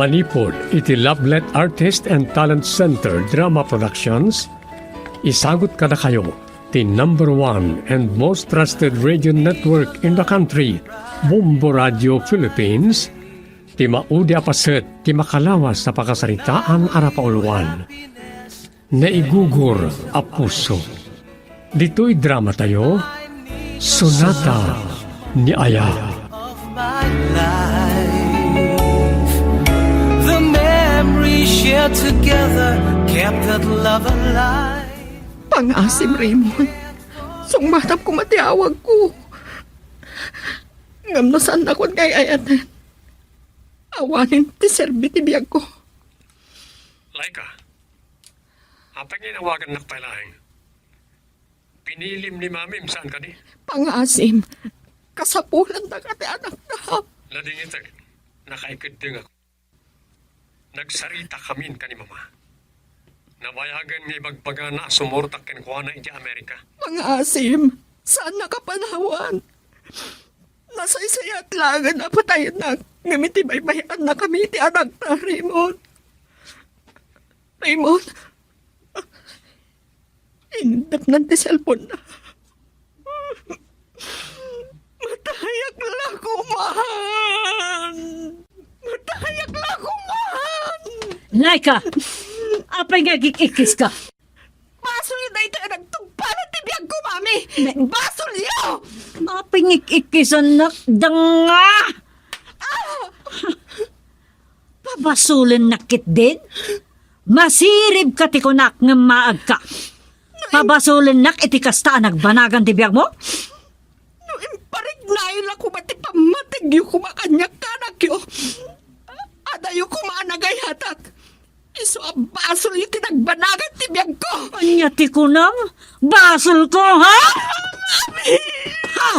Manipod iti Lovelet Artist and Talent Center Drama Productions, isagot kada kayo ti #1 and most trusted radio network in the country, Bombo Radio Philippines, ti maudi apaset ti makalawas sa pakasaritaan arapauluan. Naigugur a puso. Dito'y drama tayo, Sonata ni Aya. My life, the memories shared together kept that love alive. Pangasim, Raymond. Sungmatap ko matiawag ko. Ngam no saan ako ngayayatan. Awanin ti serbi ti biyag ko. Laika, apang inawagan nak palaing. Pinilim ni mamim saan ka di? Pangasim, kasapulan na ka ti anak na. Lading ito, nakaikid din ako. Nagsarita kamin ka ni mama. Nabayagan nga ibagbaga na sumurtak kinukuha na iti Amerika. Pangasim, saan nakapanawan? Nasa isayat lang na patayin na. Ngamiti baybayan na kami ti anak na, Raymond. Raymond, indap ng ti cellphone na. Matayak lang kumahan. Matayak lang kumahan. Laika! Apay nga kikikis ka? Basol na ito nagtugpalan ti biyag ko, mami. Basol yo! Apay nga kikikis anak danga! Pabasulin nakit din? Masirib ka ti kunak nga maag ka. Pabasulin nak iti kasta nagbanagan ti biyag mo? No, imparig na yun ako mati pamatig yung kumakanyak kanak yo. Adayo kumaanagayatak. Iso ang basol yung tinagbanagan ti biyag ko. Anya ti kunam? Basol ko, ha? Mami! Ha?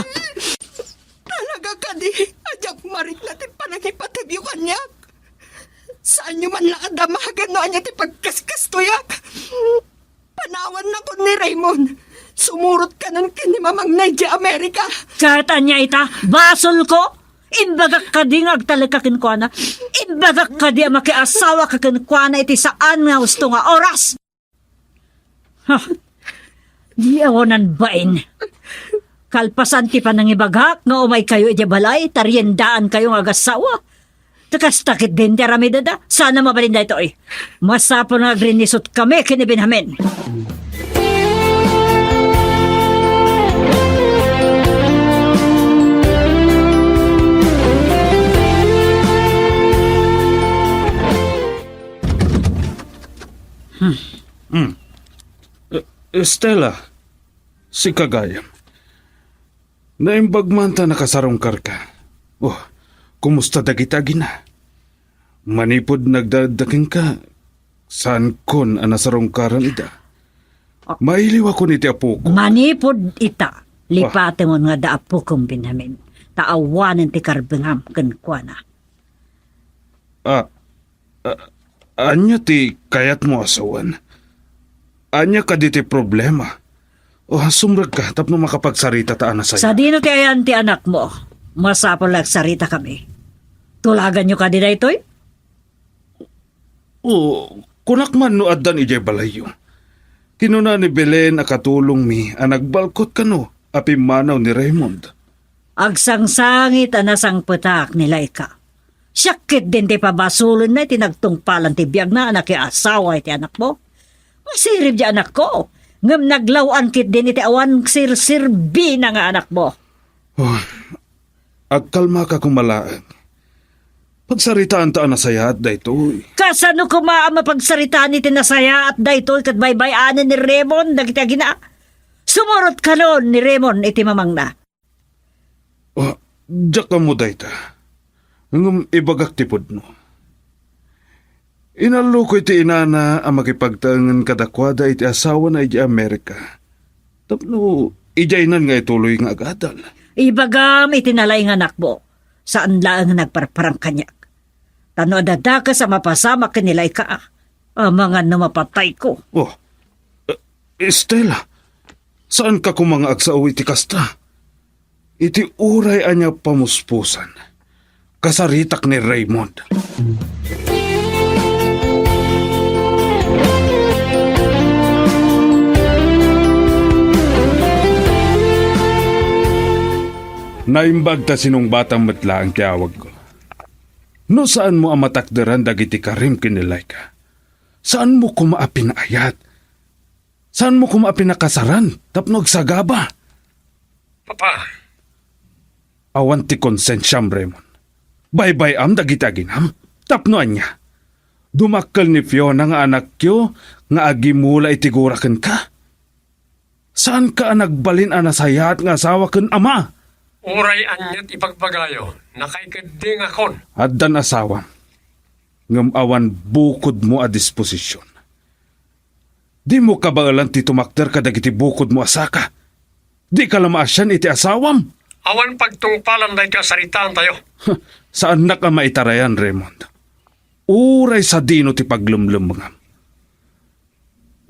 Talaga ka di. Adyak marik natin panagipatid yung kanyak. Saan nyo man lang adamagan no anya ti pagkaskas tuyak. Panawan na ko ni Raymond. Sumurot ka nun kinimamang Naija Amerika. Kahit anya ita, basol ko? Imbagak ka di nga agtalikakin ko na. Imbagak ka di makiasawa kakin ko na iti saan nga gusto nga oras. Ha? Di awanan bain. Kalpasan ti pa nang ibagak nga umay kayo iti balay, tariendaan kayo nga agasawa. Takas takit din ti ramidada. Sana mabalinda ito eh. Masapo na agrinisot kami kinibinhamin. Estela, si Kagayam. Naimbagmanta nakasarungkar ka. Oh, kumusta dagitagi na? Manipod nagdadaking ka. Saan kon anasarungkaran ida? Mailiw ako ni ti apo ko. Manipod ita. Lipate mo nga daapo kong binhamin. Taawanan ti karbengam kenkwana. Anya ti kayat mo asawan? Anya ka di ti problema? O sumrag ka tapno makapagsarita taan na Sa sa'yo? dino ti ayan ti anak mo, masapol sarita kami. Tulagan nyo ka di na ito'y? O, kunak man no addan ijay balayo. Kinuna ni Belen akatulong mi nagbalkot ka no, api manaw ni Raymond. Agsangsangit anasang petak ni Laika. Syakit din ti pabasulon na tinagtungpalan ti biyag na anak asawa iti anak mo. Masirib di anak ko. Ngam naglawan kit din iti awan sir-sirbi na nga anak mo. Oh, agkalma ka kumalaang. Pagsaritaan taan na saya at daytoy. Kasano ko mapagsaritaan iti nasaya at daytoy kat baybayanan ni Raymond dagiti agina. Sumurot ka noon ni Raymond iti mamang na. Oh, diyak ka mo dayta. Ngum ibagak tipod no. Inalukoy ti inana ang makipagtangan kadakwada iti asawa na iti Amerika. Tapno, ijaynan nga ituloy nga agadal. Ibagam itinalay nga anak mo. Saan lang nagparparang kanyak. Tano adada ka sa mapasama kanilay ka. Ang mga namapatay ko. Oh, Estela, saan ka kumanga agsaw iti kasta? Iti uray anya pamuspusan. Kasaritak ni Raymond. Naimbag ta sinong batang matla ang tiyawag ko. No saan mo ang matakderan dagiti karim kinilay ka? Saan mo kumaapinayat? Saan mo kumaapinakasaran? Tapnog sagaba? Papa, Awan ti konsensyam, Raymond. Bye-bye am dagiti aginam. Tapnoan niya. Dumakkel ni Fiona nga anak kyo nga agimula itiguraken ka. Saan ka nagbalin anasayat nga asawa ken ama? uray anyat ipagpagayo, nakaikading akon. Addan asawam. Ngam awan bukod mo a disposisyon. Di mo kabaalan ti tumakder ka dagiti bukod mo asaka. Di ka lamaasyan iti asawam. Awan pagtungpalan day ka saritaan tayo. Saan na ka maitarayan, Raymond? Uray sa dino ti paglumlumngam.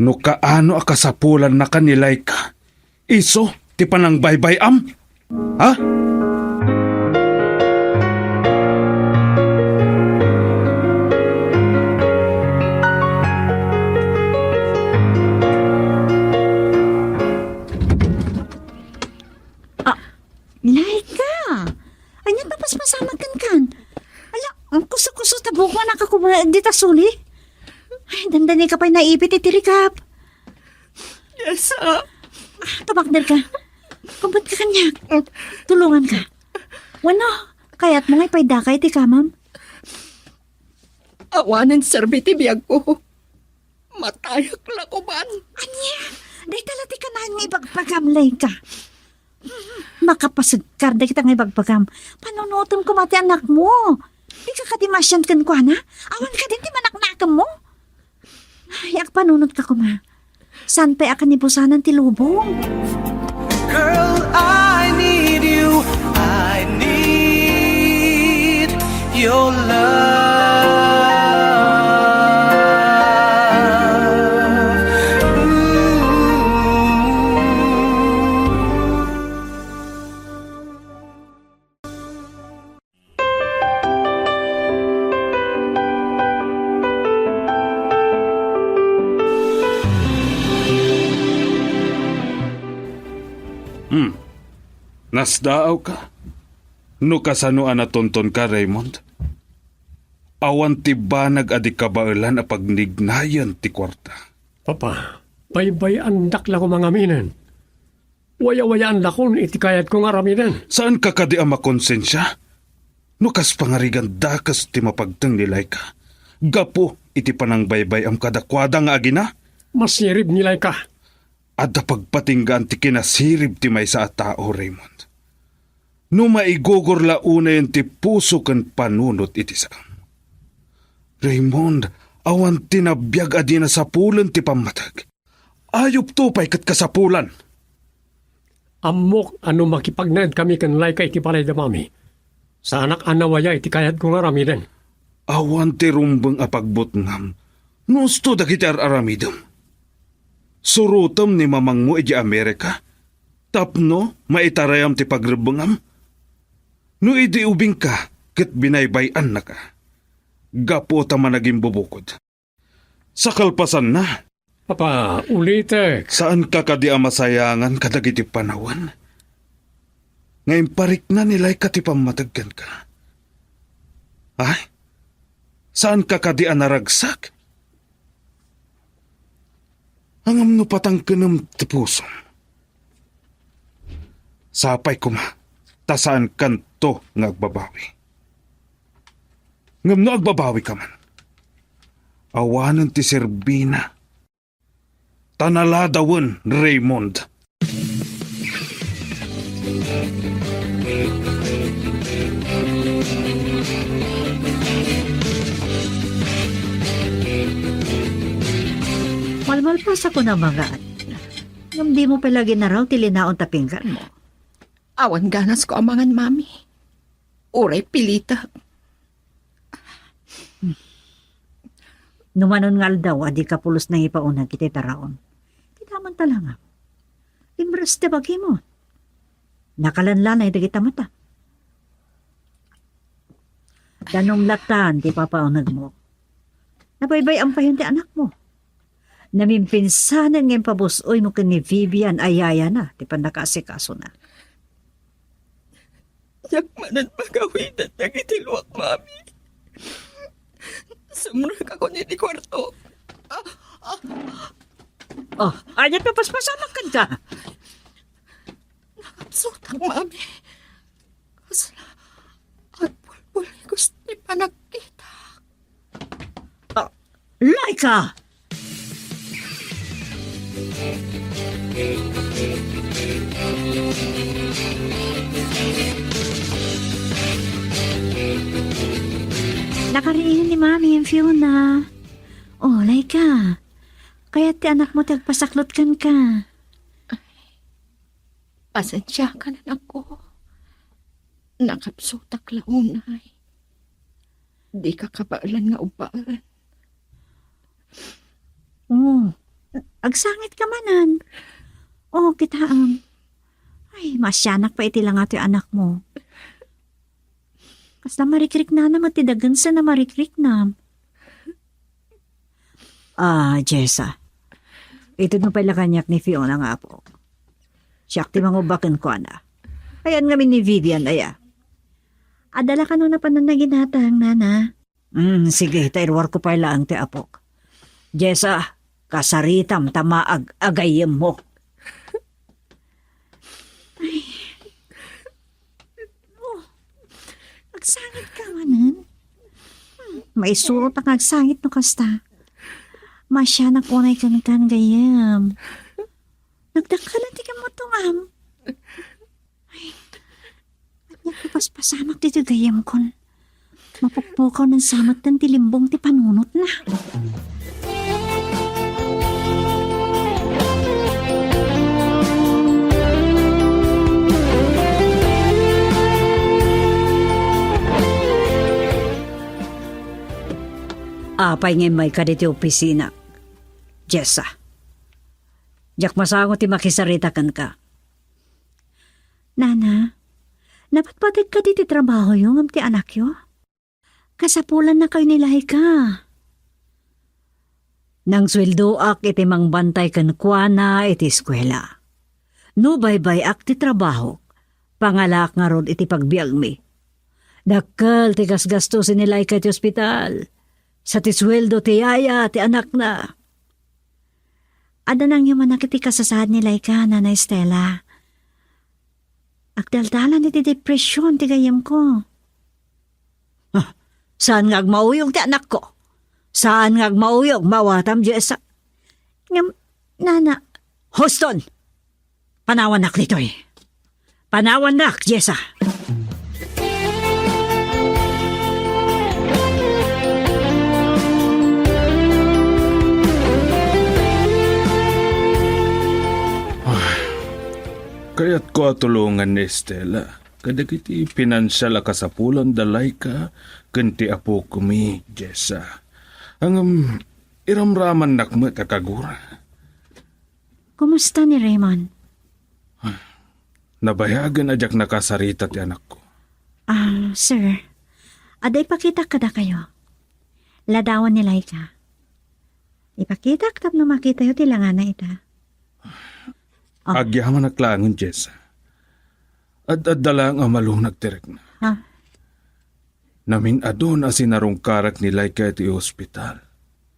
No kaano akasapulan na kanilay ka? Iso, ti panang baybay-am? Ha? Laika! Anyan papas masamag kan. Ala, ang kuso-kuso tabok man nakakuma di tasuli. Ay, dandani ka pa'y naipit itirikap. Yes, Tabakder ka. Kumbot ka kanyak. Tulungan ka. Wano, kaya't mo nga'y paydakay ti kamam. awanan serbiti biyag ko. Matayak lakuban. Anya, day talati ka na nga ibagpagamlay ka. Makapasagkar day kita nga ibagpagam. Panunutom ko mati anak mo. Di ka kadimasyan kan ko na. Awan ka din ti manaknakam mo. Ay, ak panunod ka kuma. San pa akan nibusanan ti lubong? Girl, I need you. I need your love. Nasdaaw ka? No kasano anatonton ka, Raymond? Awan ti banag adi kabailan a pagnignayan ti kwarta. Papa, baybay andak la ko mga minen. Waya-waya ang lakon iti kayat kong araminen. Saan ka kadi ang makonsensya? No kas pangarigan dakas ti mapagteng nilay ka. Gapo iti panang baybay am kadakwada nga agina? Masirib nilay ka. Adda pagpatinggan ti kinasirib ti may sa tao, Raymond. No maigugurla una yun ti puso kan panunot iti sa. Raymond, awan tinabiyag adina sa pulan ti pamatag. Ayop tupay kat kasapulan. Amok ano makipagnad kami kan lay ka iti palay da mami. Sa anak anawaya iti kayat kong aramiden. Awan ti rumbang apagbot ngam. Nusto dagiti aramidom. Surutom ni mamang mo iti Amerika. Tapno, maitarayam ti pagrebengam. No idi ubing ka, ket binaybayan na ka. Gapo ta managing bubukod. Sa kalpasan na. Papa, ulitek. Saan ka kadi masayangan kadagiti panawan? Ngayon parik na nilay ka ti pamataggan ka. Ay? Saan ka kadi naragsak? Angam no patang kanam ti puso. Sapay kuma. Tasaan kanto nga agbabawi. Ngam no agbabawi ka man. Awanan ti Serbina. Tanaladawan, Raymond. Malmalpas ako na mga at. Ngam di mo palagi na raw tilinaon tapinggan mo. Awan ganas ko amangan, mami. Uray pilita. Numanon ngal daw, adi ka pulos nang ipaunag kita taraon. Tinaman talanga. Imbres te bagi mo. Nakalanlanay da kita mata. Danong latan, di papaunag mo. Nabaybay ang payon ti anak mo. Namimpinsanan ngayon pabusoy mo kan ni Vivian ayaya na, di pa nakasikaso na. Yak manan pagawin at nagitilwak, mami. Sumrag ako ni di kwarto. Oh, ayan pa paspasamak ka. Nakapsutang, mami. Kasla, at pulpul gusto pa nakita. Laika! Nakariin ni Mami yung Fiona. Oh, Laika. Kaya ti anak mo tagpasaklot kan ka. Pasensya ka na ako. Nakapsutak launay. Di ka kabaalan nga ubaan. Oh, agsangit ka manan. Oh, kita ay, masyanak pa iti lang ato yung anak mo. Kasla marikrik na naman, tidagan sa na marikrik na. Jessa. Ito mo pala kanyak ni Fiona nga po. Siyak ti mangubakan ko na. Ayan nga ni Vivian, aya. Adala ka nung napananaginatang, nana. Sige, tairwar ko pala ang ti apok. Jessa, kasaritam tamaag agayem mo. Agsangit ka manan. May surot ang agsangit no kasta. Masya na kunay kan gayam. Nagdakalan di ka mo tungam. Ay, niya ko paspasamak dito gayam kon. Mapukpukaw ng samat ng tilimbong ti panunot na. Apay ngay may kaditi opisina. Jessa. Jak masango ti makisaritakan ka. Nana, napatpatid ka diti trabaho yung ti anak yo? Kasapulan na kayo nilahi ka. Nang sweldo ak iti mangbantay kan kuana iti eskwela. No baybay ak ti trabaho. Pangalak nga rod iti pagbiag mi. Dakkel ti gasgasto sinilay ka ti ospital. Sa tisweldo ti yaya, ti anak na. Ada nang yung manakiti kasasad ni Laika, Nanay Stella. Agdaldalan iti depresyon ti gayam ko. Saan nga agmauyog ti anak ko? Saan nga agmauyog mawatam Jessa? Nana. Houston! Panawan nak nito'y. Panawan nak, Jessa. Kaya't ko atulungan ni Estela. Kadagiti pinansyal a kasapulan dalay ka, kanti apo kumi, Jessa. Ang iramraman nakmet akagura. Kumusta ni Raymond? Nabayagan ajak nakasarita ti anak ko. Sir, aday pakita kada kayo. Ladawan ni Laika. Ipakita katap na makita yo tilangan na ita. Agyaman naklangon, Jessa. At dalang amalong nagtirek na. Namin adon asinarong karak ni Laika iti ospital.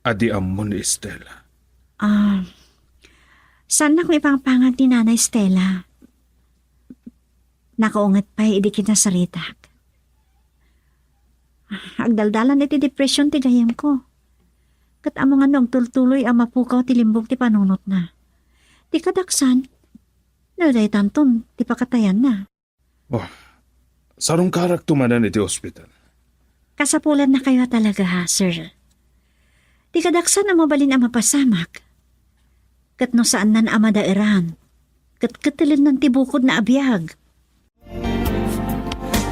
Adi amon ni Estela. Saan na kung ipangpangan ni Nanay Stella? Nakaungat pa idi kinasaritak. Agdaldalan iti depression ti gayam ko. Kat amo nga nung tultuloy ang mapukaw ti limbog ti panunot na. Ti kadaksan, no day tanton, ti pakatayan na. Sarong karak tumanan iti ospital. Kasapulan na kayo talaga ha, sir. Ti kadaksan ang mabalin ang mapasamak. Kat no saan nan ama dairan. Kat katilin ng tibukod na abiyag.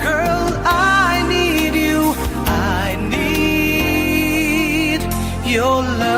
Girl, I need you. I need your love.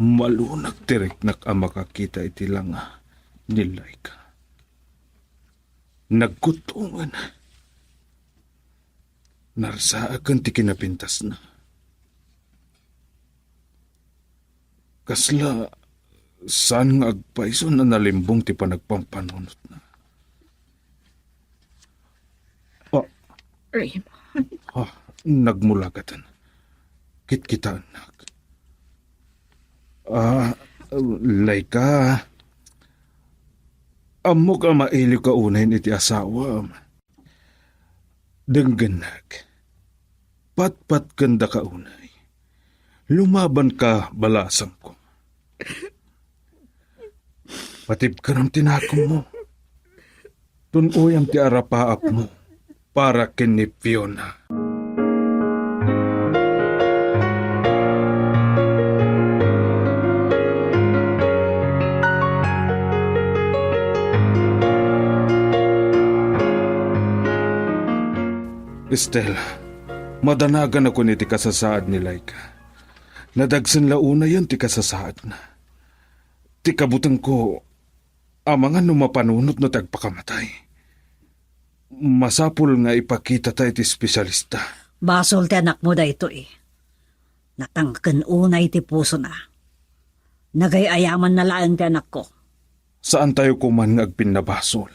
Malunag tirik nak ang makakita iti lang nilay ka. Nagkutungan. Narsaakan ti kinapintas na. Kasla, saan nga agpaiso na nalimbong ti panagpampanunot na. Raymond. Nagmulagatan. Kit-kita, anak. Laika. Amo ka maili ka unahin iti asawa. Denggenag. Pat-pat kanda ka unay. Lumaban ka balasang ko. Patib ka ng tinakom mo. Tunuyang ti arapaap mo para kini Fiona. Estelle, madanagan ako ni ti kasasaad ni Laika. Nadagsan launa yan ti kasasaad na. Ti kabutang ko, amangan mapanunot no tagpakamatay. Masapul nga ipakita tayo ti espesyalista. Basol ti anak mo da ito eh. Natangken unay ti puso na. Nagayayaman na laan ti anak ko. Saan tayo kuman nga agpinabasol?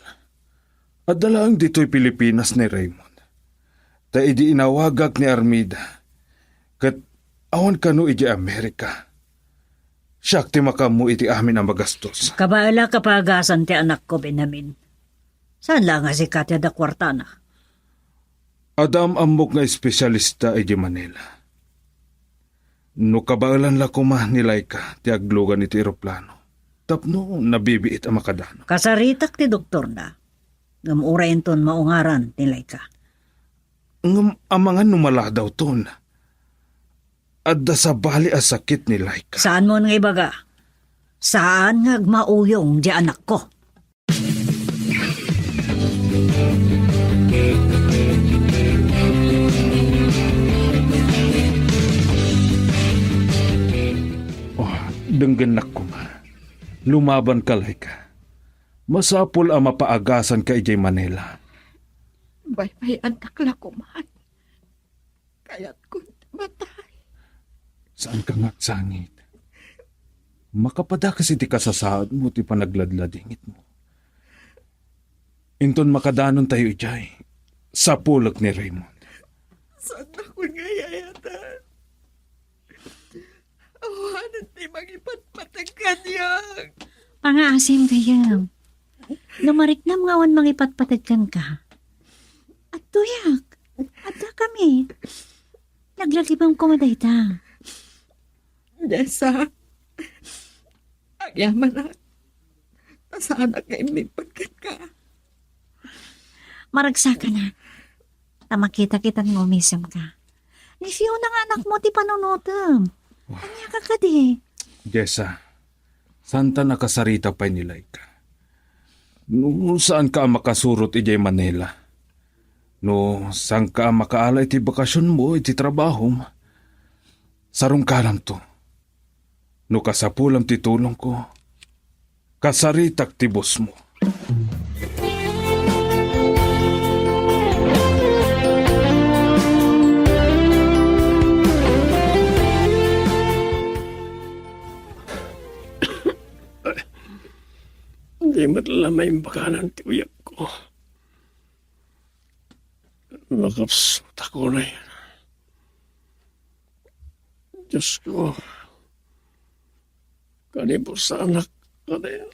At dalaang dito'y Pilipinas ni Raymond. Ta idi inawagak ni Armida. Kat awan kano iti Amerika. Siyak ti makamu iti amin ang magastos. Kabala kapagasan ti anak ko, Benjamin. Saan lang nga si Katya da Kwartana? Adam amok nga espesyalista iti Manila. No kabalan la kuma ni Laika ti aglugan iti eroplano. Tapno nabibiit ang makadano. Kasaritak ti doktor na. Ngamuurayin ton maungaran ni Laika. Amangan numala daw ton. Adda sa bali a sakit ni Laika. Saan mo nga ibaga? Saan nga mauyong di anak ko? Denggenak ko ma. Lumaban ka, Laika. Masapul ang mapaagasan ka ijay Manila. Bay anak la ko man. Kaya't ko matay. Saan ka nga sangit? Makapada kasi ti kasasaad mo ti panagladladingit mo. Inton makadanon tayo ijay. Sa pulak ni Raymond. Saan ako nga yayatan? Awanan ti magipatpatag kanyang. Pangaasim kayo. Lumariknam nga awan mangipatpatagkan ka. At tuyak. At kami. Naglalibang kumaday ta. Desa. Agyaman na. Saan na kayo may pagkat ka? Maragsa ka na. Tamakita kitang ngumisam ka. Ni Fiona nga anak mo ti panunutom. Anya ka ka di. Jessa, santa nakasarita pa ni Laika. No, saan ka makasurot ijay Manila? No, saan ka makaala iti bakasyon mo, iti trabaho mo? Sarong kalam to. No, kasapulam ti tulong ko. Kasaritak ti boss mo. Hindi matala yung bakanan ti uyak ko. Nakapsot ako na yan. Diyos ko. Kanibos sa anak ka na yan.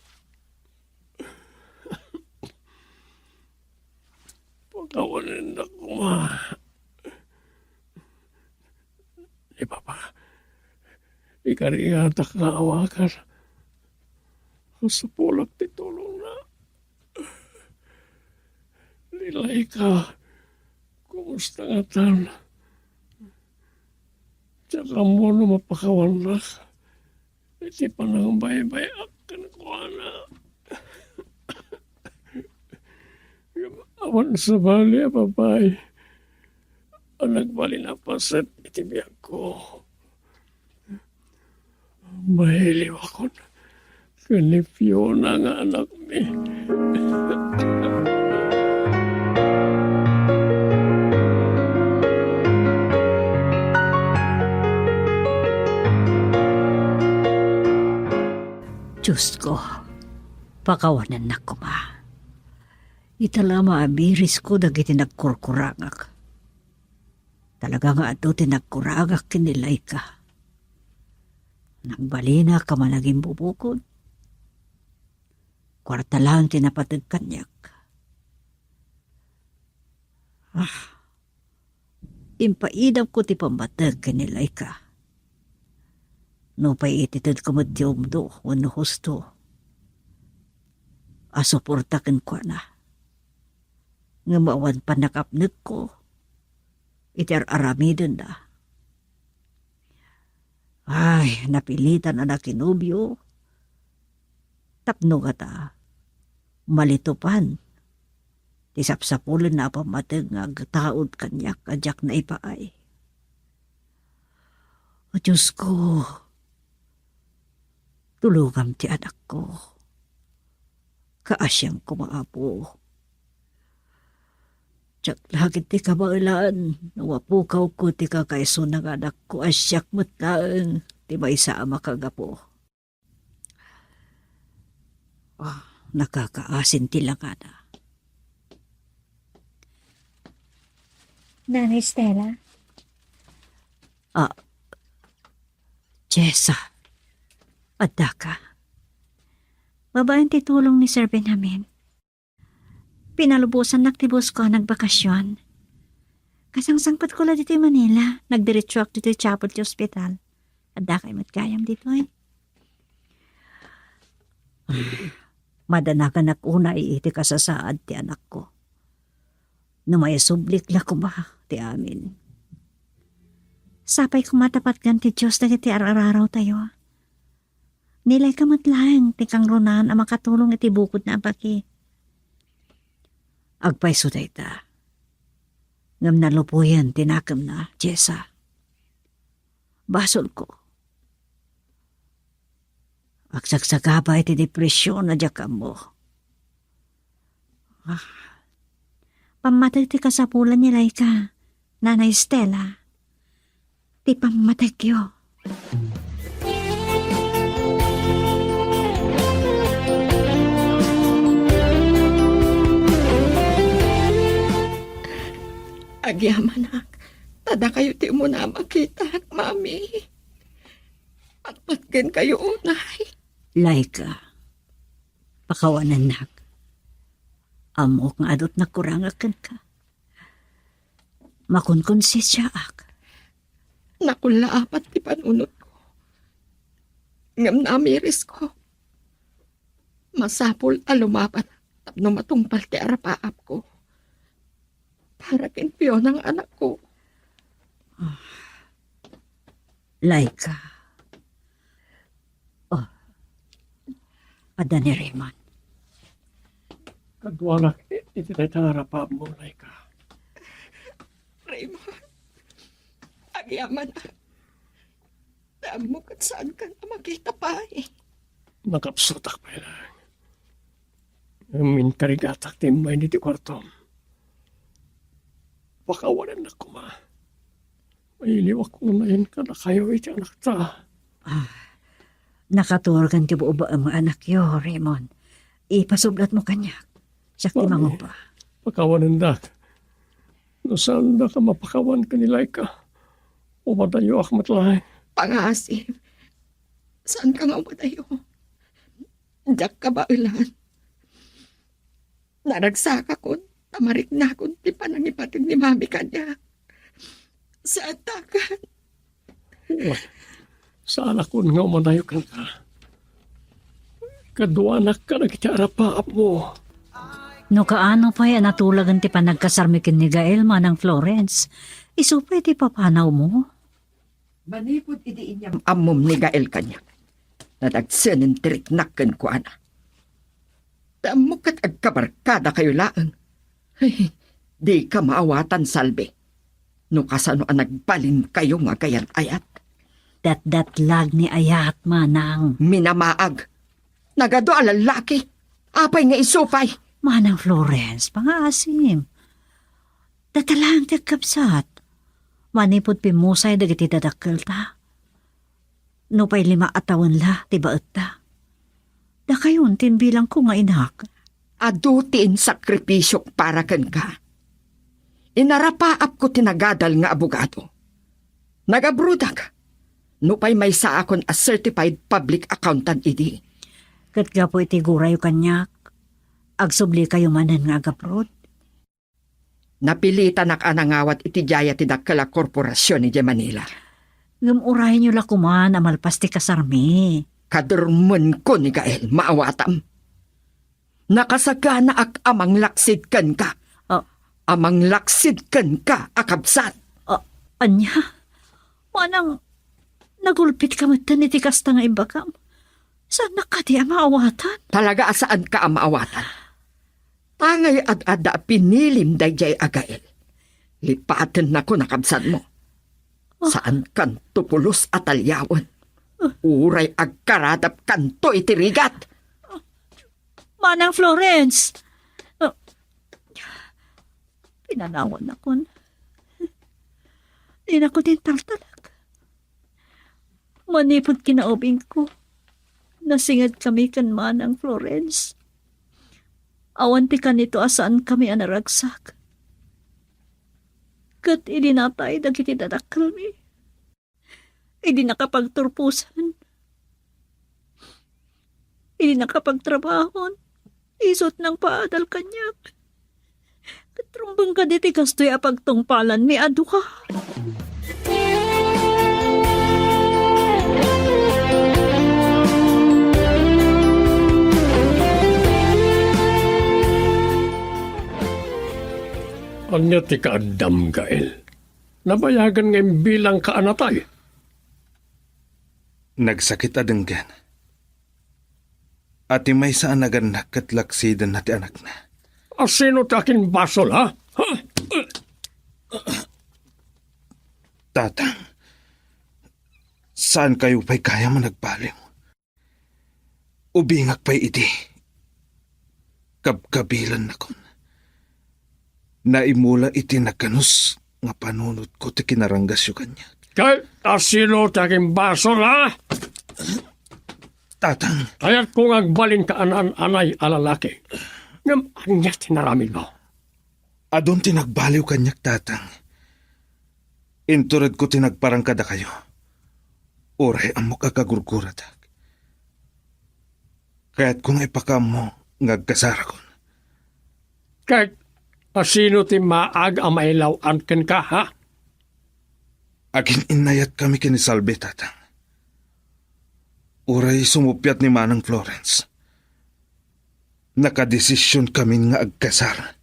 Pagkawanin ako ma. Di ba pa? Ikariyatak na awakan. Sa pulak ti tulong na. Nilay ka. Kumusta nga tan? Tsaka mo na mapakawan na. Iti pa nang bay-bayak ka na ko na. Awan sa bali, babay. Ang nagbali na paset, iti biyak ko. Mahiliw ako kani Fiona nga anak mi. Diyos ko, pakawanan na ko ma. Itala maabiris ko dagiti nagkurkurangak. Talaga nga ato tinagkuragak kinilay ka. Nang balina ka man naging bubukod. Kwarta lang tinapatag kanyak. Impaidap ko ti pambatag kinilay ka. No pa'y ititid ko madyomdo, wano husto. Asuportakan ko na. Nga maawan pa nakapnag ko. Iti aramidin na. Ay, napilitan na kinubyo. Tapno ka ta. Malitupan. Tisapsapulan na pamatag nga taod kanyak kadyak na ipaay. O Diyos ko, tulugam ti anak ko. Kaasyang kumaapo. Tsak lakit ti kabailan, nawapukaw ko ti kakaiso ng anak ko, asyak mutlaan, ti may sa ama kagapo. Nakakaasin ti lang ana. Nanay Stella? Jessa, adda ka. Babaeng titulong ni Sir Benjamin. Pinalubusan naktibos ko nagbakasyon. Kasangsangpat ko la dito Manila. Nagdiretso ako dito Chapel ti Hospital. Adda kay matkayam dito eh. Madanakan una iiti kasasaad ti anak ko. Numay sublik la ko ba ti amin. Sapay kumatapat gan ti Diyos na iti araraw tayo. Nilay kamatlang ti kang runan ang makatulong iti bukod na apaki. Agpay suday ta. Ngam nalupuyan tinakam na, Jessa. Basol ko. Agsagsagaba iti depresyon na diyakam mo. Pamatag ti kasapulan ni Laika, Nanay Stella. Ti pamatag yo. Agyamanak, tada kayo ti mo na makita, mami. Patpatgan kayo, unay. Laika, pakawanan nak. Amok nga adot na kurangakan ka. Makunkonsisya ak. Nakula apat ti panunod ko. Ngam namiris ko. Masapol alumapat tapno matungpal ti arapaap ko. Para kinpiyo ng anak ko. Laika. Ada ni Raymond. Kadwalak iti tatarapab mo, Laika. Raymond, agyaman na. Daan mo kat saan ka na makita pa eh. Nakapsutak pa lang. Min karigatak timay ni ti kwartom. Pakawalan na ko, ma. Mailiwak ko na yun ka na kayo iti anak ta. Nakaturgan ti buo ba ang mga anak yo, Raymond? Ipasublat mo kanya. Siyak ti Mami. mango pa. Pakawanan da. No saan da ka mapakawan ka ni Laika? O madayo ak matlahay. Pangasip. Saan ka nga umatayo? Diyak ka ba ulan? Naragsaka ko. Tamarik na akong ti panangipatig ni mami kanya. Sa atakan. Saan ako nga madayo ka ka? Kadwanak ka na kitarapaap mo. No kaano pa yan natulagan ti panagkasarmikin ni Gael manang Florence. Isupay ti papanaw mo. Manipod idi inyam amom ni Gael kanya. Nadagsanin tiriknakan ko ana. Damukat agkabarkada kayo laang. Ay, di ka maawatan salbe. No kasano ang nagbalin kayo nga gayan ayat. Nagdatdatlag ni ayat manang. Minamaag. Nagado ang lalaki. Apay nga isupay. Manang Florence, pangasim. Datalang tagkapsat. Manipod pimusay dagiti dadakkel ta. No pa'y 5 atawan la, tibaet ta. Da kayon tinbilang ko nga inak. Adutin sakripisyo para ken ka. Inarapaap ko tinagadal nga abogado. Nagabrudak. Nupay may sa akon as certified public accountant idi. Kat nga po iti guray kanyak. Agsubli kayo manan nga agaprod. Napilitan ak anangawat iti jaya ti dakkala korporasyon ni Manila. Ngumuray nyo lakuman amalpas ti kasarmi. Kadurmun ko ni Gael, maawatam. Nakasagana ak amang laksid kan ka. Amang laksid kan ka, akabsat. Anya? Manang nagulpit ka matan iti kasta nga ibagam. Saan na ka di maawatan? Talaga asaan ka ang maawatan? Tangay at ada pinilim dayjay agael. Lipaten na ko nakabsan mo. Saan kan tupulos at alyawan? Uray agkaradap kanto itirigat. Manang Florence! Pinanawan ako. Di na ko din taltalag. Manipod kinaubing ko. Nasingad kami kan Manang Florence. Awan ti kanito asaan kami anaragsak. Kat idinatay dagiti dadakkel mi. Idi nakapagturpusan. Idi nakapagtrabahon. Isot ng paadal kanyak. Katrumbang ka diti kastoy apagtungpalan mi adu ka. Anya ti kaadam, Gael. Nabayagan ngayon bilang kaanatay. Nagsakit adenggan. At may saan naganak at laksidan na ti anak na. Asino takin basol, ha? Ha? Tatang, saan kayo pa'y kaya managpaliw? Ubingak pa'y iti. Kabkabilan na kon. Naimula iti nagkanus nga panunod ko ti kinaranggas yu kanya. Kay asino takin basol, ha? Tatang, Kaya't kung agbalin ka anay alalaki. Ngam anya tinaramid mo. adon tinagbaliw kanyak tatang. Inturad ko tinagparang kada kayo. Oray ang makakagurgurat. Kaya't kung ipakam mo, ngagkasara ko. Kay asino ti maag amailaw anken ka, ha? Agin inayat kami kinisalbe, tatang. Uray sumupyat ni Manang Florence. Nakadesisyon kami nga agkasar.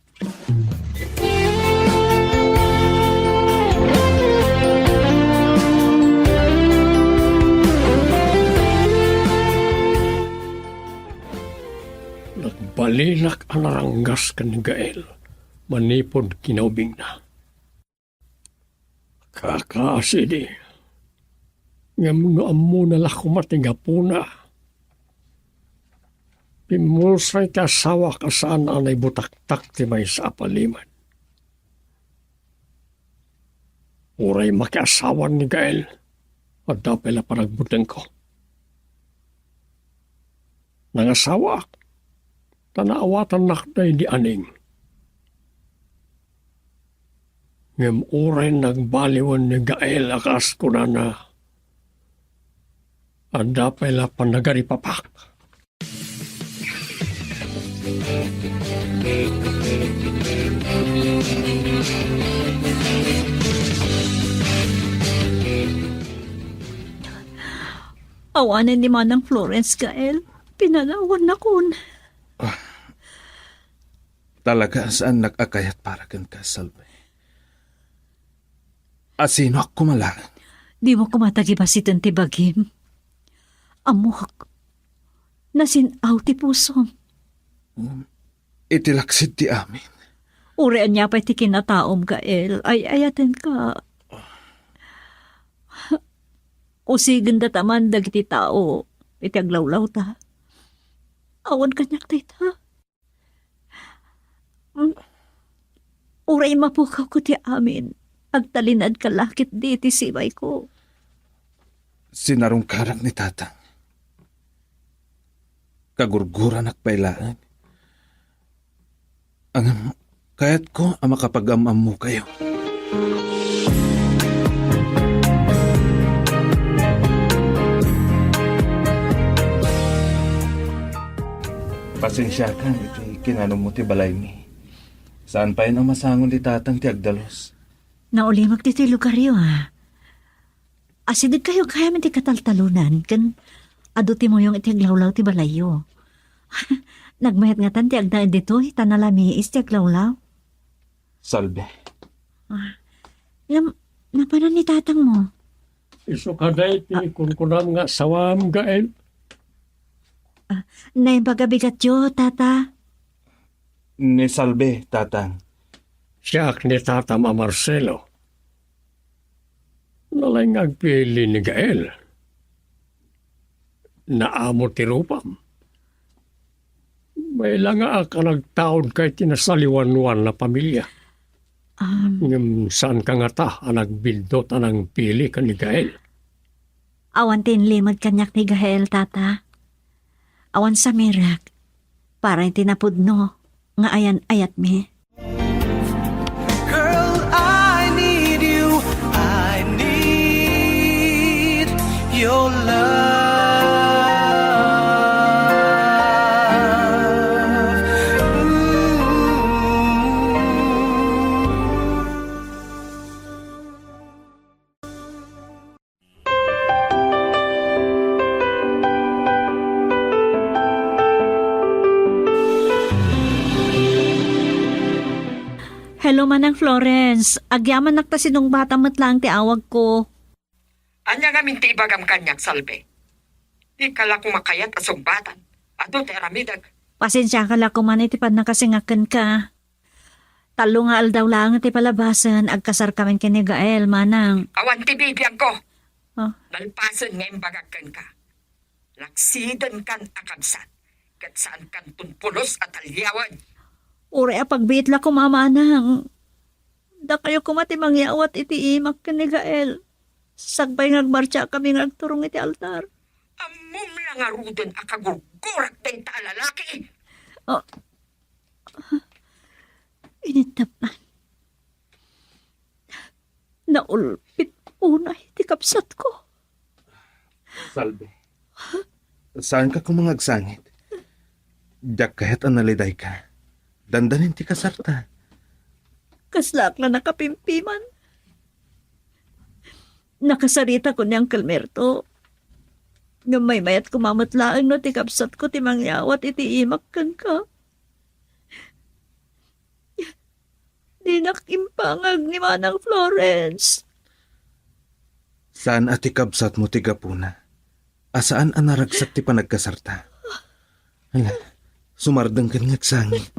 Nagbalinak ang naranggas ka ni Gael. Manipod kinaubing na. Kakaasidi. Ngam no amo na lakumatiga po na. Pimusay kasawa ka saan anay butaktak ti may sa apaliman. Uray makiasawan ni Gael. At dapela paragbuteng ko. Nangasawa. Tanaawatan nakday di aning. Ngam uray nagbaliwan ni Gael akas ko na anda pala panagari papak. Awanan ni Manang Florence, Gael. Pinanawan na kun. Talaga saan nag-akayat para kang kasalbe. Asino ako malangan? Di mo kumatagi ba si Tante Bagim? Amuhak. Nasinaw ti pusom. Itilaksid ti amin. Urean niya pa ti kinataom, Gael. Ay ayaten ka. Usigan da taman dagiti tao. Iti aglawlaw ta. Awan kanyak tita. Uray mapukaw ko ti amin. Agtalinad ka lakit di ti sibay ko. Sinarong karak ni tatang. Kagurguran at pailaan. Ang kayat ko ang makapag-amam mo kayo. Pasensya ka, iti kinano mo ti balay mi. Saan pa yun ang masangon di tatang ti Agdalos? Naulimag ti lugar yun ha. Asidig kayo kaya man ti kataltalunan. Kan aduti mo yung iti aglawlaw ti balayo. Nagmayat nga tan ti agdaan dito, tanalamiis ti aglawlaw. Salve. Napanan ni tatang mo. Iso ka na iti kunkunam nga sawam Gael. Naibagabigat yo, tata. Ni Salve, tatang. Siya ni Tata Ma Marcelo. Nalay nga agpili ni Gael. Naamo ti rupam. May lang nga ka nagtaon kay tinasaliwan-wan na pamilya. Ngam saan ka nga ta ang nagbildot anang pili ka ni Gael. Awan tinlimag kanyak ni Gael, tata. Awan sa mirak. Parang tinapudno. Nga ayan ayat mi. Girl, I need you. I need your love. Hello manang Florence. Agyaman nakta sinong bata matlang ti awag ko. Anya nga minti ibagam kanyak, Salve. Di kala kong makayat asong batan. Ato, teramidag. Pasensya ka la kuman iti pan nakasingakan ka. Talo nga aldaw lang iti palabasan. Agkasar kami kini Gael, manang. Awan ti bibiyang ko. Oh. Nalpasan nga imbagakan ka. Laksidan kan akabsat. Kat saan kan tunpulos at alyawan. Uri a pagbiit la kumamanang. Da kayo kumati mangyawat iti imak kini Gael. Sagbay ngagmarcha kami ngagturong iti altar. Amum lang nga ruden akagugurak day ta lalaki. Oh. Initapan. Naulpit unay ti kapsat ko. Salve. Saan ka kumangagsangit? Diyak kahit analiday ka. Dandanin ti kasarta. Kaslak na nakapimpiman. Nakasarita ko niyang kalmerto. Ngamay mayat kumamatlaang no ti kapsat ko ti mangyawat iti imak kan ka. Di nakimpangag ni Manang Florence. Saan ati kabsat mo ti gapuna? Asaan ang naragsak ti panagkasarta? Hala, sumardang kan ngagsangit.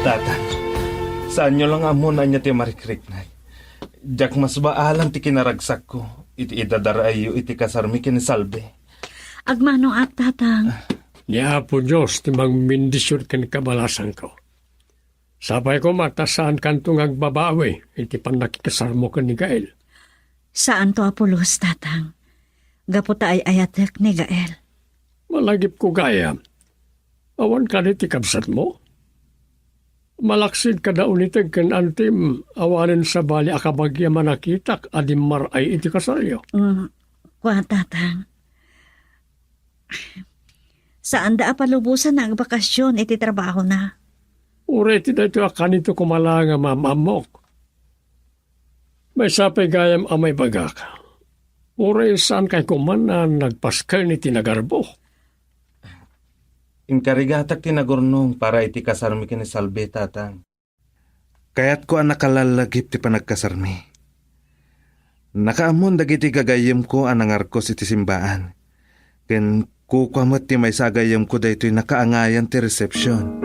Tata, saan nyo lang amon na niya ti marikrik na? Diyak mas baalang ti kinaragsak ko. Iti idadarayo iti kasarmi kini Salve. Agmano at tatang. Niya po Diyos ti magmindisyon ken kabalasan ko. Sabay ko matasaan kantong agbabawi, iti panakikasar mo ka ni Gael. Saan to Apolos, tatang? Gaputa ay ayatek ni Gael. Malagip ko gaya. Awan ka ni ti kabsat mo? Malaksid ka daw nitag ken antim, awanin sa bali akabagya manakitak, adim maray iti kasaryo. Kuha, tatang. Saan da palubusan na ang bakasyon iti trabaho na? Ure ti dito akanito kumala nga mamamok. May sapay gayam amay bagak. Uray saan kay kuman na nagpaskal ni tinagarbo. Inkarigatak tinagurnong para iti kasarmi kini Salve, tatang. Kaya't ko ang nakalalagip ti panagkasarmi. Nakaamon dagiti gagayem ko ang nangarkos iti simbaan. Ken kukamot ti may sagayem ko daytoy nakaangayan ti reception.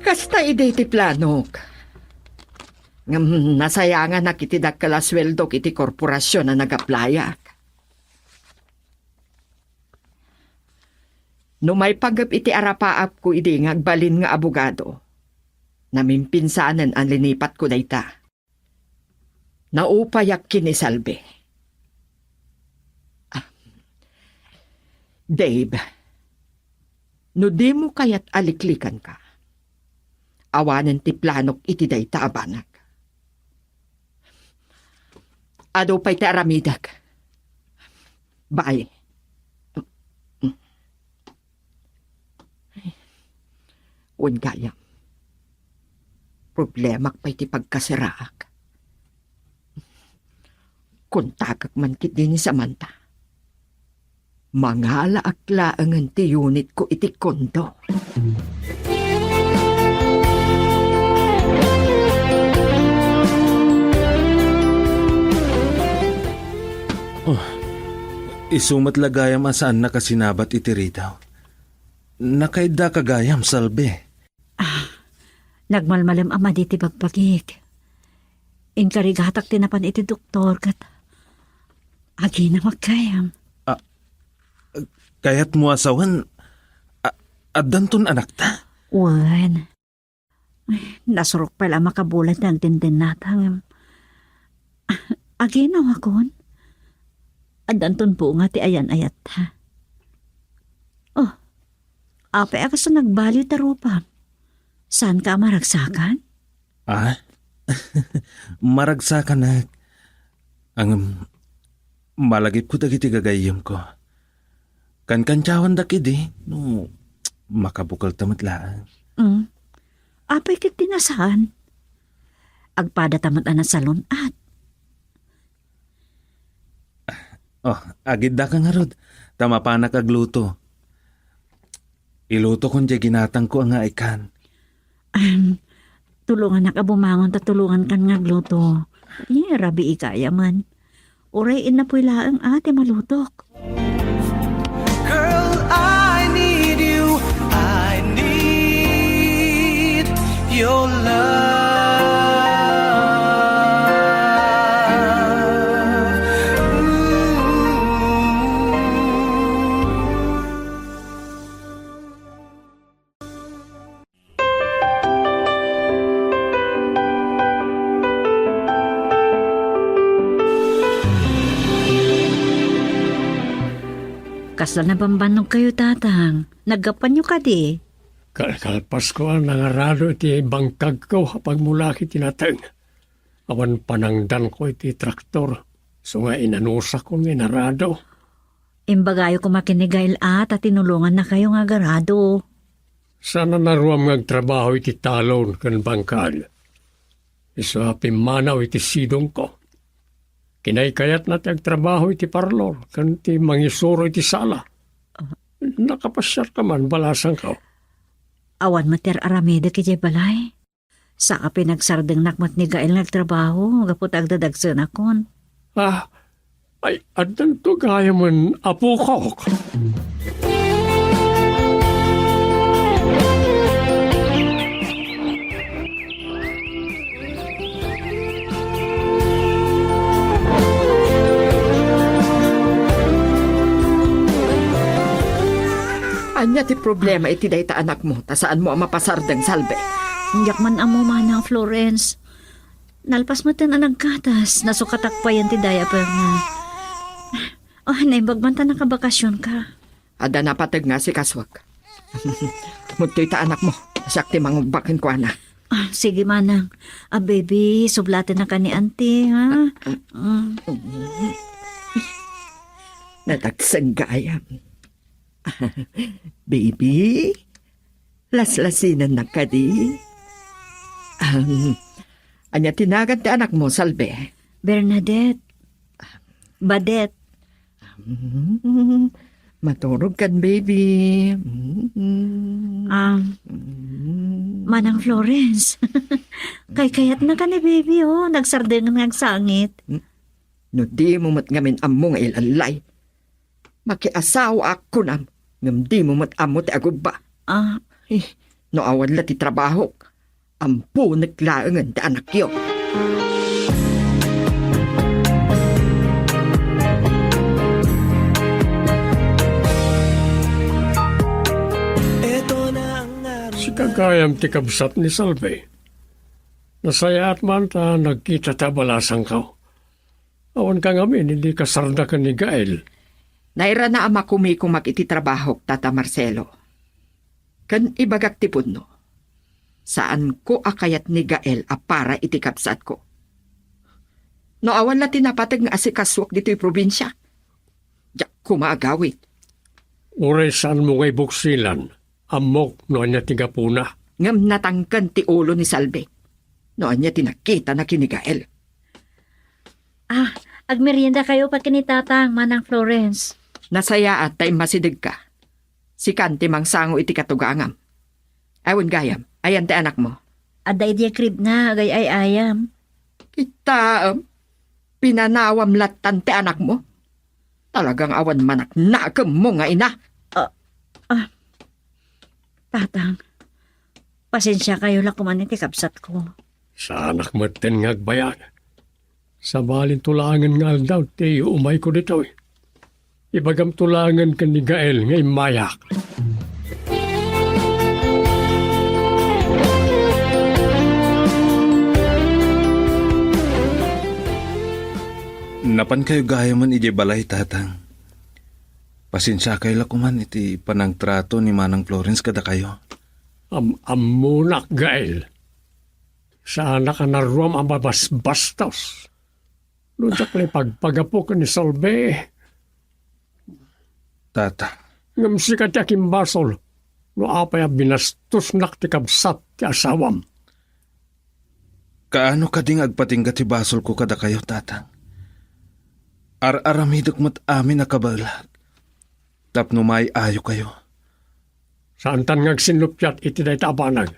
Kasta ide ti planok. Ngam nasayangan na kiti dakala sweldo kiti korporasyon na nagaplayak. No may pagap iti arapaap ko ide ngagbalin nga abogado. Namimpinsanan ang linipat ko dayta. Naupayak kini Salve. Dave, no di mo kaya't aliklikan ka. Awanan ti planok iti dayta abanag. Ado pa'y ti aramidag. Bye. Gayam. Problemak pa'y ti pagkasiraak. Kontakak man kit din sa manta. Mangala aklaangan ti unit ko iti kondo. Isumat lagayam asaan nakasinabat iti ritaw. Nakaida kagayam, Salve. Nagmalmalam ama di ti bagpagik. Inkarigatak tinapan iti doktor kat agi na magkayam. Kaya't mo asawan, adanton anak ta. Wan. Nasurok pala makabulat ng tintin natang. Agi na wakon. Adanton po nga ti ayan ayat ha. Oh, apay ako sa nagbaliw tarupa. Saan ka maragsakan? Maragsakan na. Ang malagip ko dagiti gagayim ko. Kankantsawan dakidi, no, makabukal tamatlaan. Apay kit tinasaan. Agpada tamat na salon at. Agid da ka nga rod. Tama pa nakagluto. Iluto kong ginatang ko ang nga ikan. Tulungan na ka bumangon ta tulungan kan nga gluto. Rabi ikaya man. Urayin na po'y laang ate malutok. Girl, I need you. I need your love. Kasal na bambanong kayo, tatang. Naggapan nyo ka di. Kalpas ko ang nangarado iti bangkag ko kapag mula ki tinatang. Awan panangdan ko iti traktor. So nga inanusa ko nga narado. Imbagayo ko makinigayl at tinulungan na kayo nga garado. Sana naruam ngagtrabaho iti talon kan bangkal. Iso pimanaw iti sidong ko. Kinaykayat na tagtrabaho iti parlor, kan ti mangisuro iti sala. Nakapasyar ka man, balasan ka. Awan mater arameda ki balay. Sa ka pinagsardeng nakmat ni Gael nagtrabaho, gapot agdadagsan akon. Ay, adan to gaya man apo ko. Anya ti problema iti dayta anak mo, ta saan mo ang mapasardeng Salve? Yak man amo manang Florence. Nalpas mo tan ang nagkatas, nasukatak pa yan ti diaper na. Naibagman ta nakabakasyon ka. Ada napatag nga si Kaswag. Muttoy ta anak mo, sakti mangubakin ko na. Sige manang. Baby, sublatin na ka ni auntie, ha? Natagsagayam. Baby, laslasinan na ka di. Anya tinagan ti anak mo, Salve. Bernadette. Badet. Maturog kan, baby. Manang Florence. Kayat na ka ni baby, oh. Nagsardeng ng sangit. No di mo mat ngamin amo nga ilalay. Makiasawa ako nam. Ngam di mo mat amo ti agub ba. No awan la ti trabaho. Ampo naglaangan ti anak yo. Si kagayam ti kabsat ni Salve. Nasayaat man ta nagkita ta balasang ka. Awan ka ngamin, hindi ka sarda ka ni Gael. Naira na ama kung iti trabaho, Tata Marcelo. Kan ibagak tipod no. Saan ko akayat ni Gael a para iti kapsat ko. No awan na tinapatag nga asikaswak dito'y probinsya. Diyak kumaagawit. Uray saan mo ngay buksilan, amok no anya tigapuna. Ngam natangkan ti ulo ni Salve. No anya tinakita na kini Gael. Agmerienda kayo pa kinitatang, Manang Florence. Nasaya at tayo masidig ka. Si Kanti mang sango iti katugangam. Awan gayam, ayan ti anak mo. Ada idea crib na, agay ay ayam. Kita, pinanawam latan ti anak mo. Talagang awan manak na mo nga ina. Tatang, pasensya kayo lang kuman iti kapsat ko. Sa anak mo ten ngagbayag. Sa balin tulangan nga aldaw, ti umay ko dito eh. Ibagam tulangan ka ni Gael ngay mayak. Napan kayo gaya man iti balay, tatang. Pasensya kayo lakuman iti panangtrato ni Manang Florence kada kayo. Amunak, Gael. Sana ka naruam ang babasbastos. Lunsak lay pagpagapo ka ni Salve. Tata, Ngam sikat yakim basol. No apay binastos nak ti kabsat ti asawam. kaano ka ding agpatingga ti basol ko kada kayo, tatang? Ar-aramidok mat amin nakabalag. Tapno may ayo kayo. Saan tan ngagsinlupyat iti day tabanag.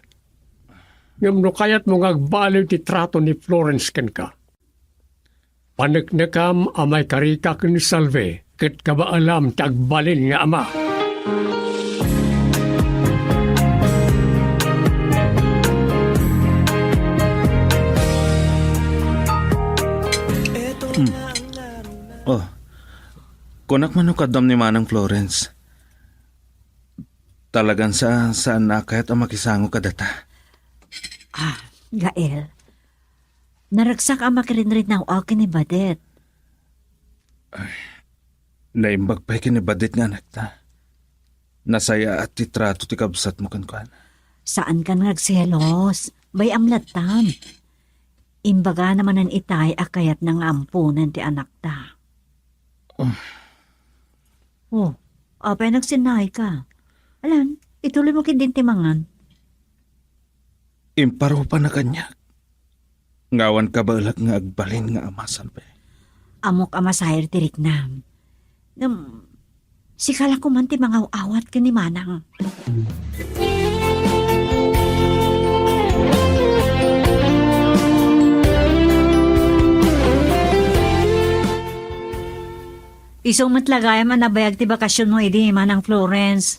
Ngam no kayat mo ngagbaliw ti trato ni Florence ken ka. Paneknekam amay karika ken ni Salve, ket kabaalam ti agbalin nga ama. Oh, kunak man kadam ni Manang Florence. Talagan saan nakayat ang makisango kadata. Gael, naragsak ang makirinrid na akin ni Badet. Naimbag pa'y kinibadet nga anak ta. Nasaya at titrato ti kabsat mo kan. Saan ka nagselos? Bay amlatan. Imbaga naman ang itay akayat ng ampunan ti anak ta. Oh, apay nagsinay ka. Alan, ituloy mo kindintimangan. Imparo pa na kanya. Ngawan kabalag nga agbalin nga amasan pa. Amok amasayar tirik nam. Si kala ko man ti mga awat ka ni Manang. Isong matlagay man nabayag ti bakasyon mo idi, Manang Florence.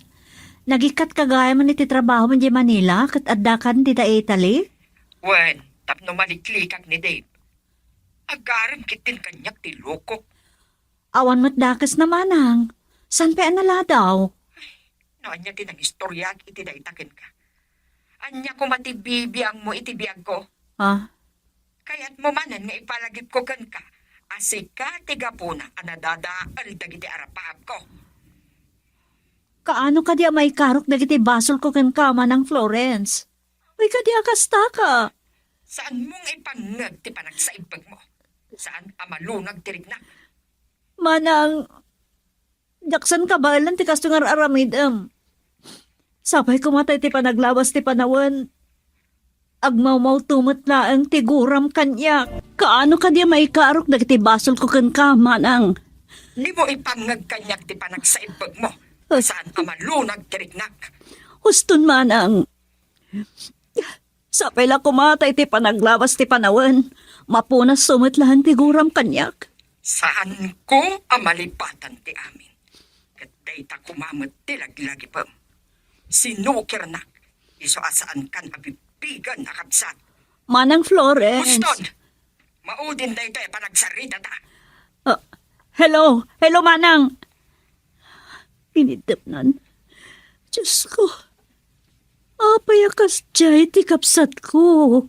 Nagikat kagaya man iti trabaho man di Manila, kat addakan ti ta Italy? Wen, tapno maliklikak ni Dave. Agaram kitin kanyak ti loko. Awan mo't dakas na Manang. San pa anala daw? No, anya tinang istoryak iti daitakin ka. Anya ko matibibiyang mo iti biyag ko. Ha? Kaya't mo manan nga ipalagip ko kan ka. Asika tigapuna anadada aritagiti arapahab ko. Kaano ka di may karok dagiti basol ko ken kama ng Florence? Uy ka di akasta ka. Saan mong ipangag ti panagsaibag mo? Saan amalunag tirig na? Manang, Jaksan ka balan ti kasto nga aramidam. Sabay kumatay ti panaglawas ti panawan. Agmawmaw tumot laang ti guram kanya. Kaano ka di maikarok dagiti basol ko kan ka, manang. Di mo ipangag kanyak ti panagsaibag mo. Saan ka malunag tiriknak? Huston manang. Sabay la kumatay ti panaglawas ti panawan. Mapunas sumatlahan ti guram kanyak. Saan ko amalipatan ti amin? Katay ta kumamot ti laglagi pa. Sinukirnak. Iso asaan kan mabibigan na kabsat. Manang Florence. Huston! Maudin tayo tayo panagsarita ta. Hello? Hello, manang. Pinidapnan. Diyos ko. Apayakas jay ti kapsat ko.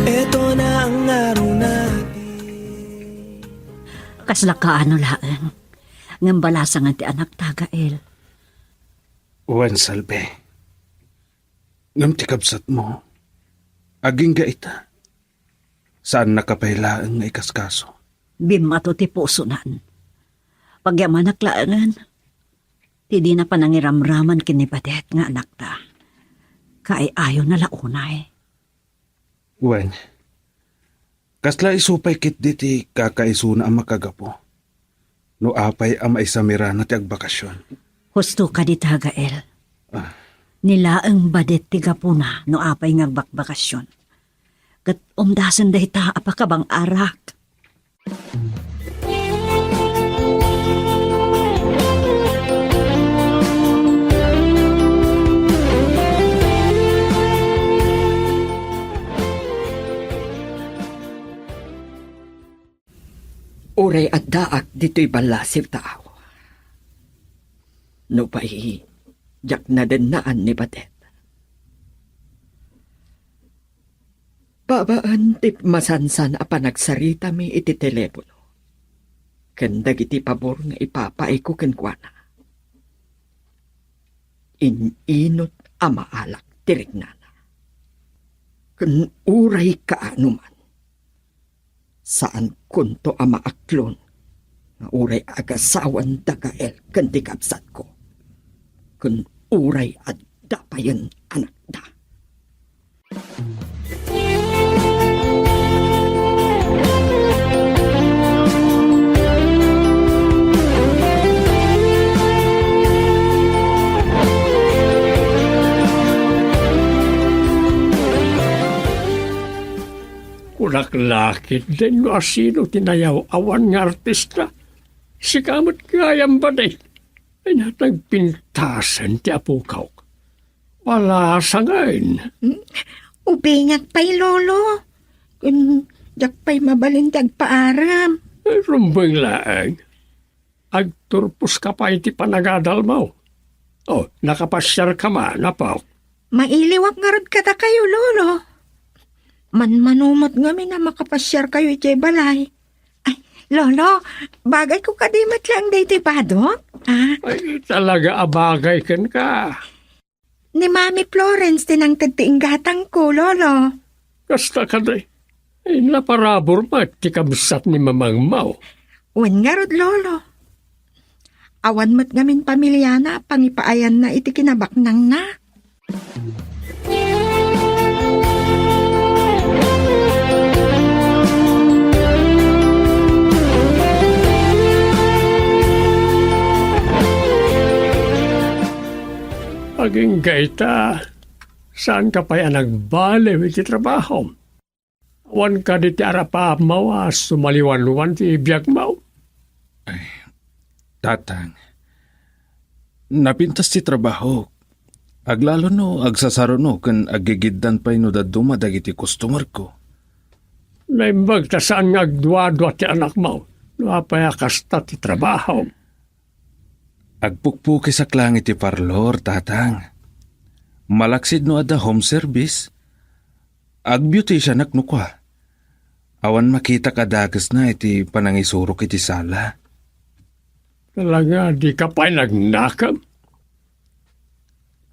Ito na ang araw natin. Kasla ka ano laang. Ngambalasang ti anak tagael. Wan Salve. Ngam ti kabsat mo. Aging ga ita. Saan nakapailaan nga ikaskaso? Bimato ti pusunan. Pagyamanak laangan. Ti di na panangiramraman kinipadet nga anak ta. Kay ayaw na launay. Wan. Kasla isupay kit diti kakaisuna ang makagapo. No apay ang maisamira na ti agbakasyon. Husto ka di tagael. Nilaang badet ti gapuna no apay ngagbakbakasyon. Kat umdasan dahi ta apakabang arak. Uray at daak dito'y balasib tao. No pa'y jak na din naan ni Badet. Babaan tip masansan a panagsarita mi iti telepono. Kandag iti pabor nga ipapaay ko kenkwana. Ininot a maalak tirignana. Kun uray kaanuman. Saan kunto a maaklon nga uray agasawan dagael kanti kapsat ko. Kun uray at dapayan anak da. Kulaklakit din no asino tinayaw awan nga artista. Sikamot kayang baday. Ay natagpintasan ti apukaw. Wala sa ngayon. Ubingag pa'y lolo. Kung jak pa'y mabalintag paaram. Rumbang laang. Agturpos ka pa iti panagadal mo. Oh, nakapasyar ka man, napaw. Mailiwak nga rod kata kayo, lolo. Manumot ngami na makapasyar kayo iti balay. Ay, lolo, bagay ko kadimat lang dito padok. Ay, talaga abagay ken ka. Ni Mami Florence din ang tagtiinggatang ko, lolo. Kasta ka day. Ay, naparabor ma, ti kabsat ni Mamang Mau. Wan nga rod, lolo. Awan mo't ngamin pamilya na, pangipaayan na iti kinabaknang na. Aging gaita, saan ka pa yan nagbalew iti trabaho? Wan ka di ti arapa mawas, sumaliwan-wan ti ibiyag mau. Tatang. Napintas ti trabaho. Aglalo no, agsasaro no, kan agigiddan pa'y no daduma dagiti customer ko. Naimbag ta saan nga agdwa-dwa ti anak mau. Napaya kasta ti trabaho. Agpukpuki sa klang iti parlor, tatang. Malaksid no ada home service. Ag-beautician naknukwa. Awan makita kadagas na iti panangisurok iti sala. Talaga, di ka pa'y nagnakam.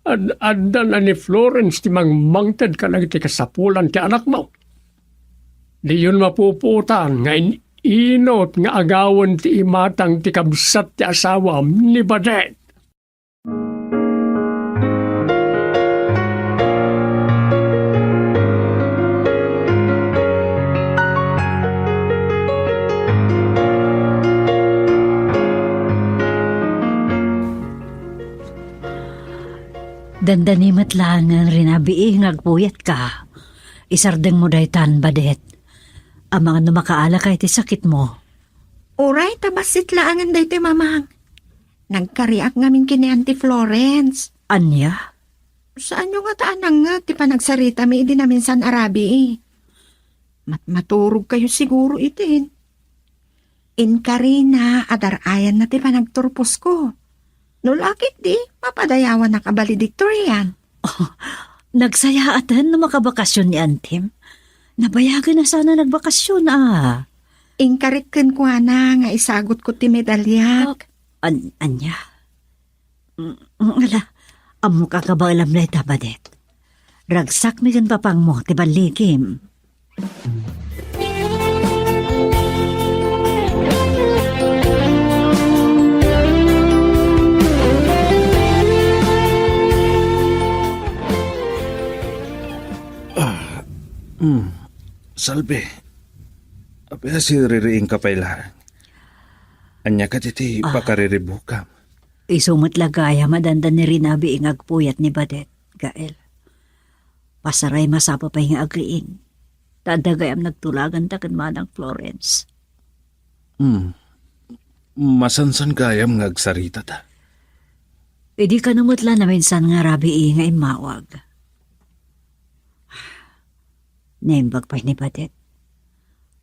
Adda na ni Florence ti mangmangtad ka lang ti kasapulan ti anak mo. Di yun mapuputan nga inot nga agawan ti imatang ti kabsat ti asawa ni Badet. Dandanimat lang ang rinabiing agpuyat ka. Isardeng mo daytan, Badet. Ang mga numakaala kay ti sakit mo. Uray, tabasit laangan day ti mamang. Nagkariak ngamin kini Auntie Florence. Anya? Saan yung nga taanang nga, ti panagsarita mi idi namin San Arabi eh. Maturog kayo siguro itin. In Karina, adarayan na ti panagturpos ko. Nulakit di, mapadayawan na kabalidiktoryan. Nagsayaan na makabakasyon ni Antim. Nabayagan na sana nagbakasyon Ingkarit ko na nga isagot ko ti medalyak. Anya? Ala, amo ka ka ba alam na ita, Badet? Ragsak mi kan papang mo, ti balikim. Salve. Apaya si ririing kapailahan. Anya ka titi pakariribukam. Isumot lagaya madandan ni Rinabi ing agpuyat ni Badet, Gael. Pasaray masapa pa yung agriing. Tadagayam nagtulagan ta kan manang Florence. Masansan gayam ngagsarita ta. Idi ka numutla na minsan nga rabi nga imawag. Nembag pa ni Badet.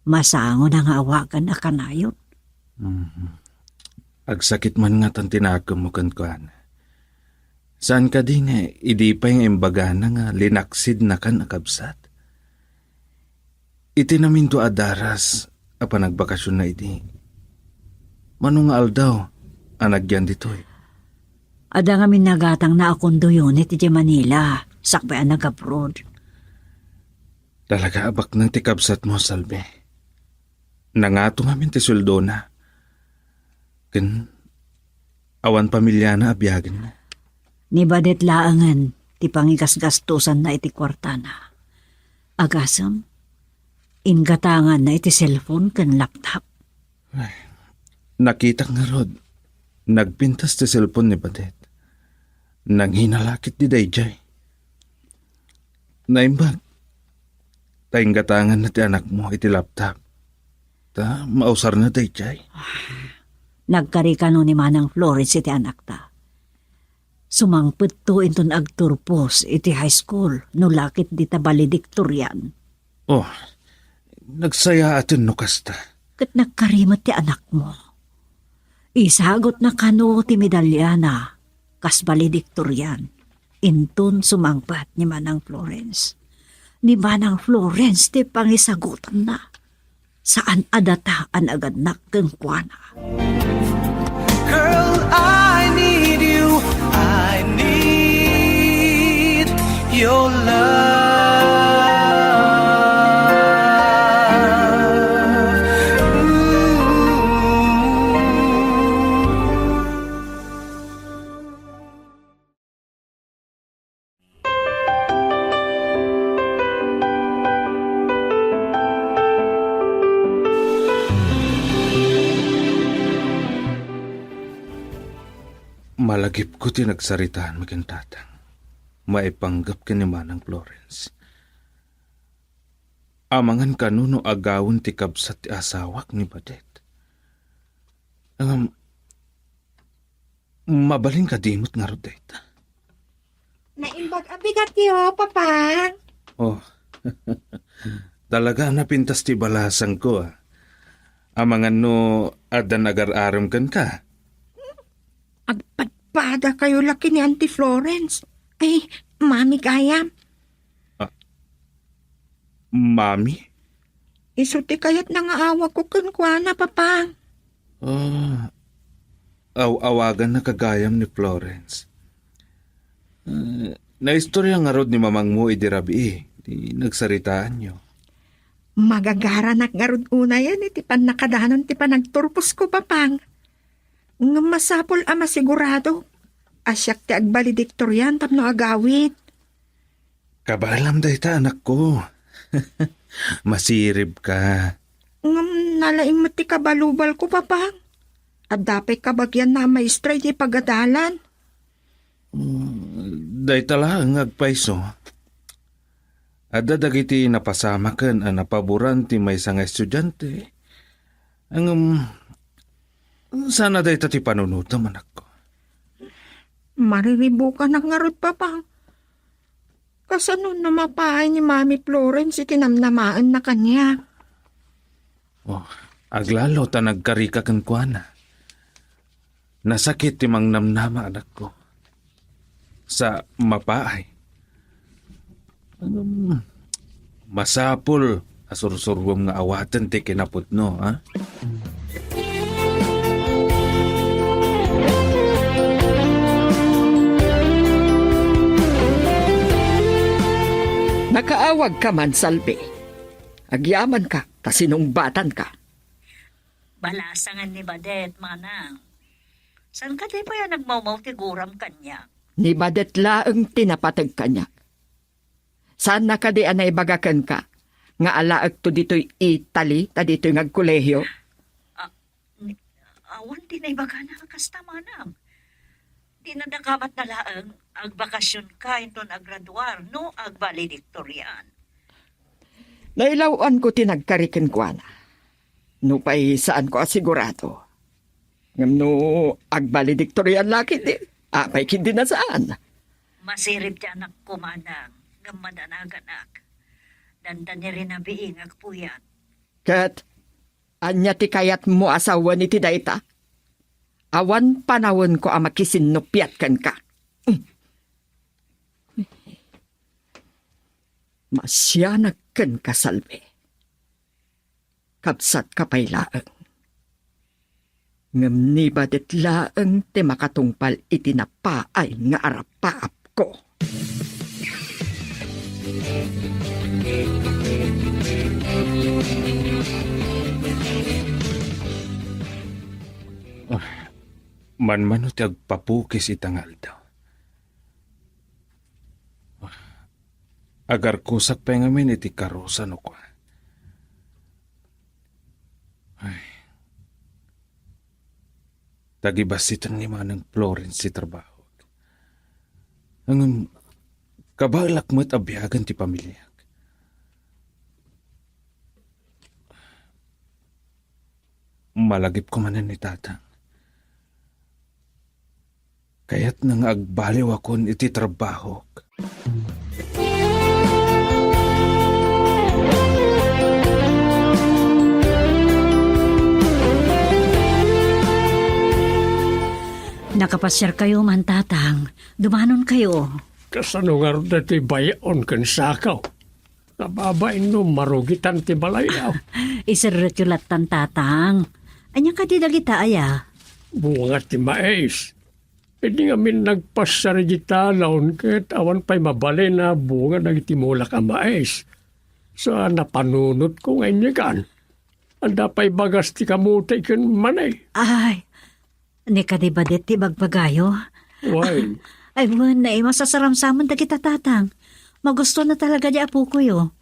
Masango na nga awagan na kanayon. Agsakit man nga tan tinakam mo kan. Saan ka di nga, idi pa yung imbaga na nga linaksid na kan akabsat. Iti namin to adaras, apa nagbakasyon na idi. Manong aldaw, anagyan dito eh. Ada nga minagatang na akong doyon iti Manila, sakbayan nag-abroad. Talaga abak ng tikabsat mo, Salve. Nangato ngamin ti sweldo na. Awan pamilya na abyagan na. Ni Badet laangan, ti pangigasgastusan na iti kwartana. Agasam, ingatangan na iti cellphone kan laptop. Nakita nga rod, nagpintas ti cellphone ni Badet. Nang hinalakit di dayjay. Naimbag, tayong gatangan na ti anak mo iti laptop. Ta, mausar na dayjay. Nagkari ka no ni Manang Florence iti anak ta. Sumangpet to inton agturpos iti high school no lakit di ta valedictorian. Oh, nagsaya atin no kasta. Kat nagkarimot ti anak mo. Isagot na kano ti medalyana kas valedictorian. Inton sumangpat ni Manang Florence. Ni Manang Florence ti pangisagutan na. Saan adataan agad nakeng kuana. Girl, I need you. I need your love. Malagip ko tinagsaritaan magintatang. Maipanggap ka ni Manang Florence. Amangan kanuno agawon ti kabsat ti asawak ni Badet. Mabaling ka dimot nga rodeta. Naimbag abigat yo, papa. Oh, talaga napintas ti balasang ko Amangan no adan agar-aram kan ka. Agpadpada kayo laki ni Auntie Florence. Ay, mami kayam. Mami? Isuti kaya't nangaawa ko kunkwana, papa. Awagan na kagayam ni Florence. Naistorya nga rod ni mamang mo idirabi di nagsaritaan nyo. Magagaranak nga rod una yan, ti pan nakadanon, ti pan nagturpos ko, papang. Nga masapol ama sigurado. Asyak ti agbalidiktoryan tapno agawit. Kabalam dahi ta anak ko. Masirib ka. Ngam nalaing mo ti kabalubal ko, papang. At dapay kabagyan na maestra ti pagadalan. Dahi tala ang agpaiso. Ada dagiti napasamakan ang napaboran ti may nga estudyante. Ang sana dahi ta ti panunutam anak ko. Mariribo ka na nga rod, papang. Kasano na mapahay ni Mami Florence itinamnamaan na kanya. Aglalo ta nagkarika kan kuana. Nasakit ti mang namnama anak ko. Sa mapaay. Masapol asursurwam nga awatan ti kinaputno, ha? Nakaawag ka man, Salve. Agyaman ka, tasinungbatan ka. Balasangan ni Badet, manang. San ka di pa yan nagmamaw tiguram kanya? Ni Badet laeng tinapatag kanya. Saan na ka di anay bagakan ka? Nga alaag to dito'y Italy, ta dito'y ngagkolehyo. Awan di na ibaga na kasta, manang. Di na nakamat na laang agbakasyon ka inton aggraduar, no agbalidiktoryan. Nailawan ko tinagkarikin ko na. No pa'y saan ko asigurado. Ngam no agbalidiktoryan laki di. Apay hindi na saan. Masirip ti anak ko, manang. Gamadanagan-ak. Dandan ni rin nabiing agpuyat. Kat, anya ti kayat mo asawa ni ti dayta? Awan panawon ko ang makisinupyat kan ka. Masyanak kan ka, Salve. Kapsat ka pa'y laeng. Ngam ni Badet laeng ti makatungpal iti napaay nga arapaap ko. Manmano ti agpapukis itangal daw. Agar kusak pa ngamin iti karosa no ko. Tagibasitan ni manang Florence si trabaho. Ang kabalak mo't abiyagan ti pamilya. Malagip ko manan ni tatang. Kaya't nang agbaliw akon iti trabaho. Nakapasyar kayo, man tatang. Dumanon kayo. Kasano nga rin dati bayaon kan sakaw. Nababain no marugitan ti balayaw. Isirretyulatan tatang. Anya ka di dagita aya. Bunga ti mais. Hindi nga min nagpasari di talon kahit awan pa'y mabali na bunga nagtimulak ang mais. So napanunot ko ngayon kan. Anda pa'y bagas ti kamutay kan manay. Ay, ni ka di Badet ti bagbagayo? Why? Ay, na masasaramsaman dagita tatang. Magusto na talaga di apo ko yo.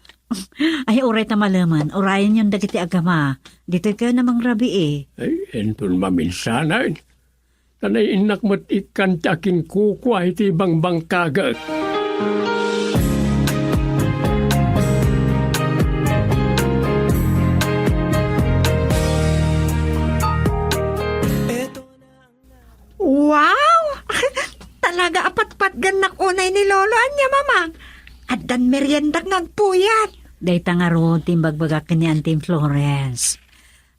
Ay, uray ta malaman. Urayan yung dagiti agama. Dito kayo namang rabi eh. Ay, entun maminsanan. Tanay inak mo't ikan ti aking kukwa iti ibang bangkagat. Wow! Talaga apat-pat ganak unay ni Lolo anya, mamang. At dan meriendak ngagpuyat. Dahita nga ro, timbagbagak ni Auntie Florence.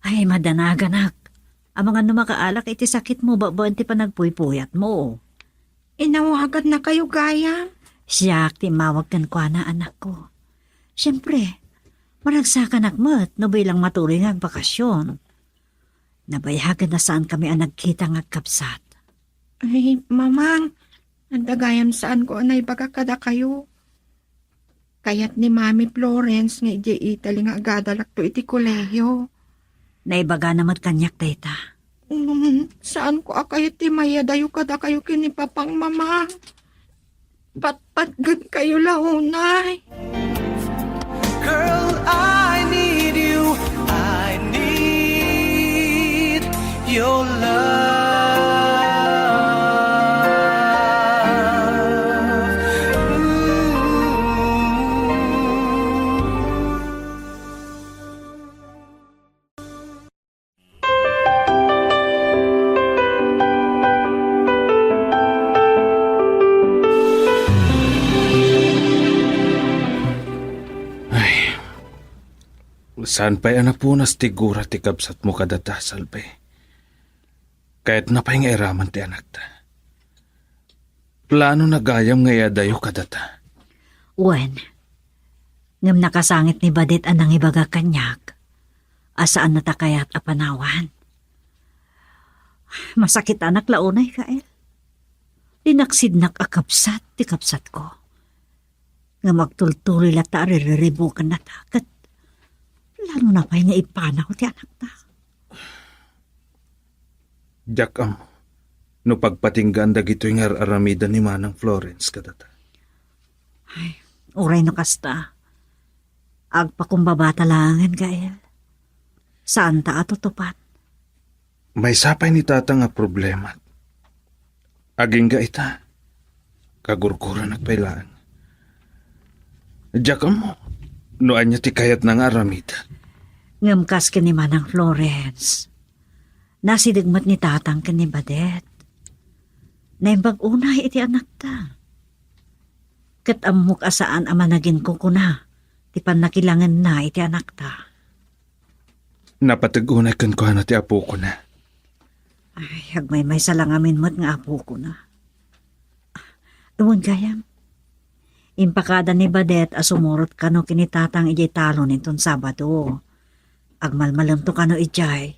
Ay, madanaganak. Ang mga numakaalak iti sakit mo, babaan ti panagpuypuyat mo. Inawagan na kayo, gayam. Siyak ti mawag kan kwa na anak ko. Siyempre, maragsakan akmat no bilang matuloy nga ang bakasyon. Nabayagan na saan kami ang nagkita nga kapsat. Ay, mamang, andagayam saan ko anay baga kada kayo. Kayat ni Mami Florence nga iti Italy nga agadalak to iti kolehiyo. Naibaga naman kanyak, teta. Saan ko akayat ti maya dayo kada kayo kinipapang mama. Patpatgad kayo launay. Girl, I need you. I need your love. Saan pa'y anapunas ti gura ti kabsat mo kadata, Salve? Kahit na pa'y nga iraman ti anak ta. Plano na gayam nga dayo kadata. Wen, ngam nakasangit ni Badit anang ibaga kanyak. Asaan na takayat apanawan? Masakit anak launay, Kael. Dinaksidnak akapsat ti kapsat ko. Nga magtultuloy lata ririribukan na takat. Lalo na pa'y nga ipanaw ti anak ta. Jakam, no pagpatinggan dagito yung aramida ni Manang Florence kadata. Uray no kasta. Agpakumbaba talangan, Gael. Saan ta atutupan? May sapay ni tata nga problema. Aging ga ita. Kagurkuran nagpailaan. Jakam mo, noan niya ti kayat ng aramida. Ngamkas ka ni Manang Florence. Nasidagmat ni tatang ka ni Badet. Naimbag unay iti anak ta. Kat amok asaan ama naging ko na. Ti panakilangan na iti anak ta. Napatagunay kan ko na ti apo ko na. Ay, hagmay salangamin mo't nga apo ko na. Ewan gayam. Impakada ni Badet asumurot ka no kinitatang ijay talo nitong Sabado. Agmalmalam to ka no ijay.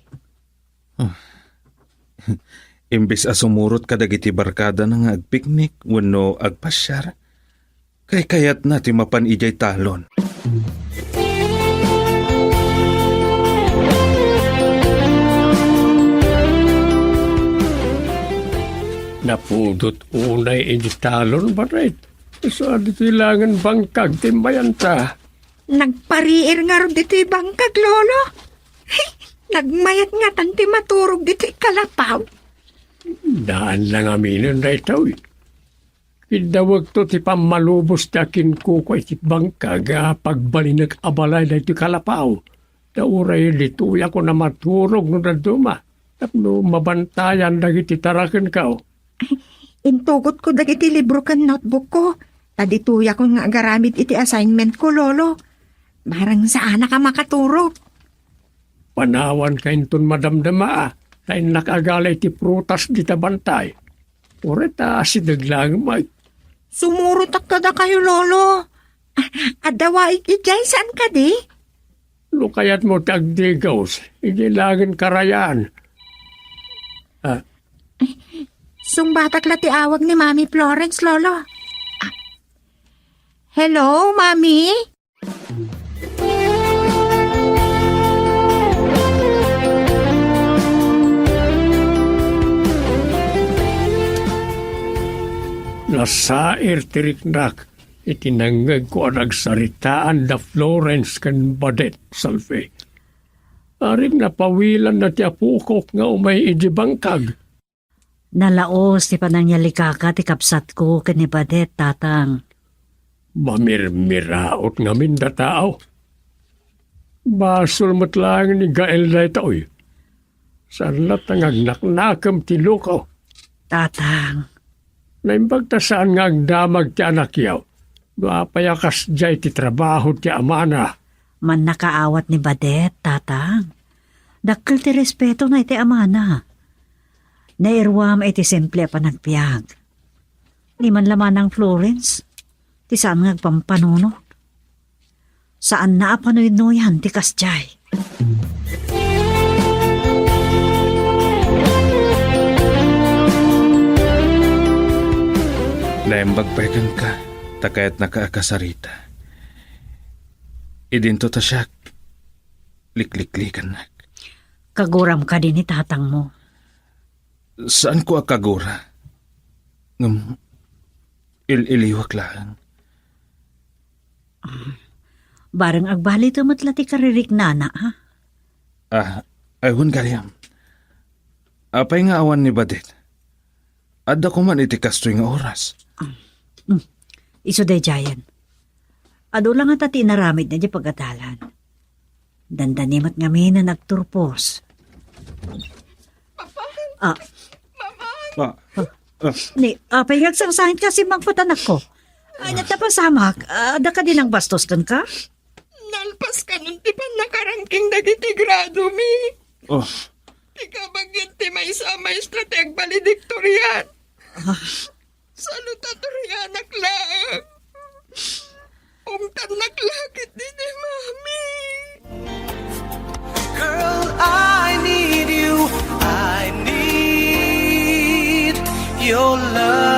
Imbis asumurot ka dagiti barkada na nga agpiknik, wano agpasyar, kay kayat na ti mapan ijay talon. Napudot unay editalon ba rin? So, di kailangan bangkag timbayan ta. Nagpariir nga rin dito bangkag, lolo. Hey, nagmayat nga tanti maturog dito kalapaw. Daan lang aminin na ito eh. Kidawag to ti pamalubos takin ko ko iti bangkag pagbalinag abalay na iti kalapaw. Dauray dito ako na maturog no na duma. Tapno mabantayan na iti tarakin ka. Intugot ko dagiti libro kan notebook ko. Tadituya ko nga agaramid iti assignment ko, lolo. Marang saan ka makaturog. Panawan ka inton madamdama Kaya nakagalay ti prutas di tabantay. Ureta asidaglang may. Sumurot kada kayo, lolo. Adawaig ijay saan ka di? Lukayat mo tagdigaws. Igilangan karayaan. Sungbatak la ti awag ni Mami Florence, lolo. Hello, Mami? Nasair tiriknak. Itinangag ko ang nagsaritaan da Florence kan Badet, Salve. Aring napawilan na ti apukok nga umay ijibangkag. Nalaos ti panangyalikaka ti kapsat ko kani Badet, tatang. Mamirmiraot ngamin da tao. Basol mo't lang ni Gael na ito'y. Sanlat ang agnaknakam ti lukaw. Tatang, Naimbagtasaan nga ang damag ti anak yaw. Payakas jay ti trabaho ti amana. man nakaawat ni Badet, tatang. Dakkel ti respeto na iti amana. Nairwam iti simple pa nagpiyag. Di man laman ng Florence, ti saan ngagpampanunod. Saan na apanoy-noyan ti kasjay. Naimbagpaikan ka, takayat nakaakasarita. Idinto ta siya, likliklikan na. Kaguram ka din ni tatang mo. Saan ko akagura? Iliwak lang. Barang agbali tumatlati karirik nana, ha? Aywan gayam. Apay nga awan ni Badet. Adda ko man iti kastoy nga oras. Iso day jayan. Ado lang at ati naramid na di pagkatalan. Dandanimat nga may na nagturpos. Ni, apay ngagsangsahin kasi magpatanak ko. Anya tapasamak, ada ka din ang bastos kan ka? Nalpas ka nun ti pan nakarangking dagiti grado mi. Oh, Ika bagyan ti may sa maestra ti agbalediktoryan. Salutatoryan naklang. Umtan naklakit din ni mami. Girl, I need you. I need your love.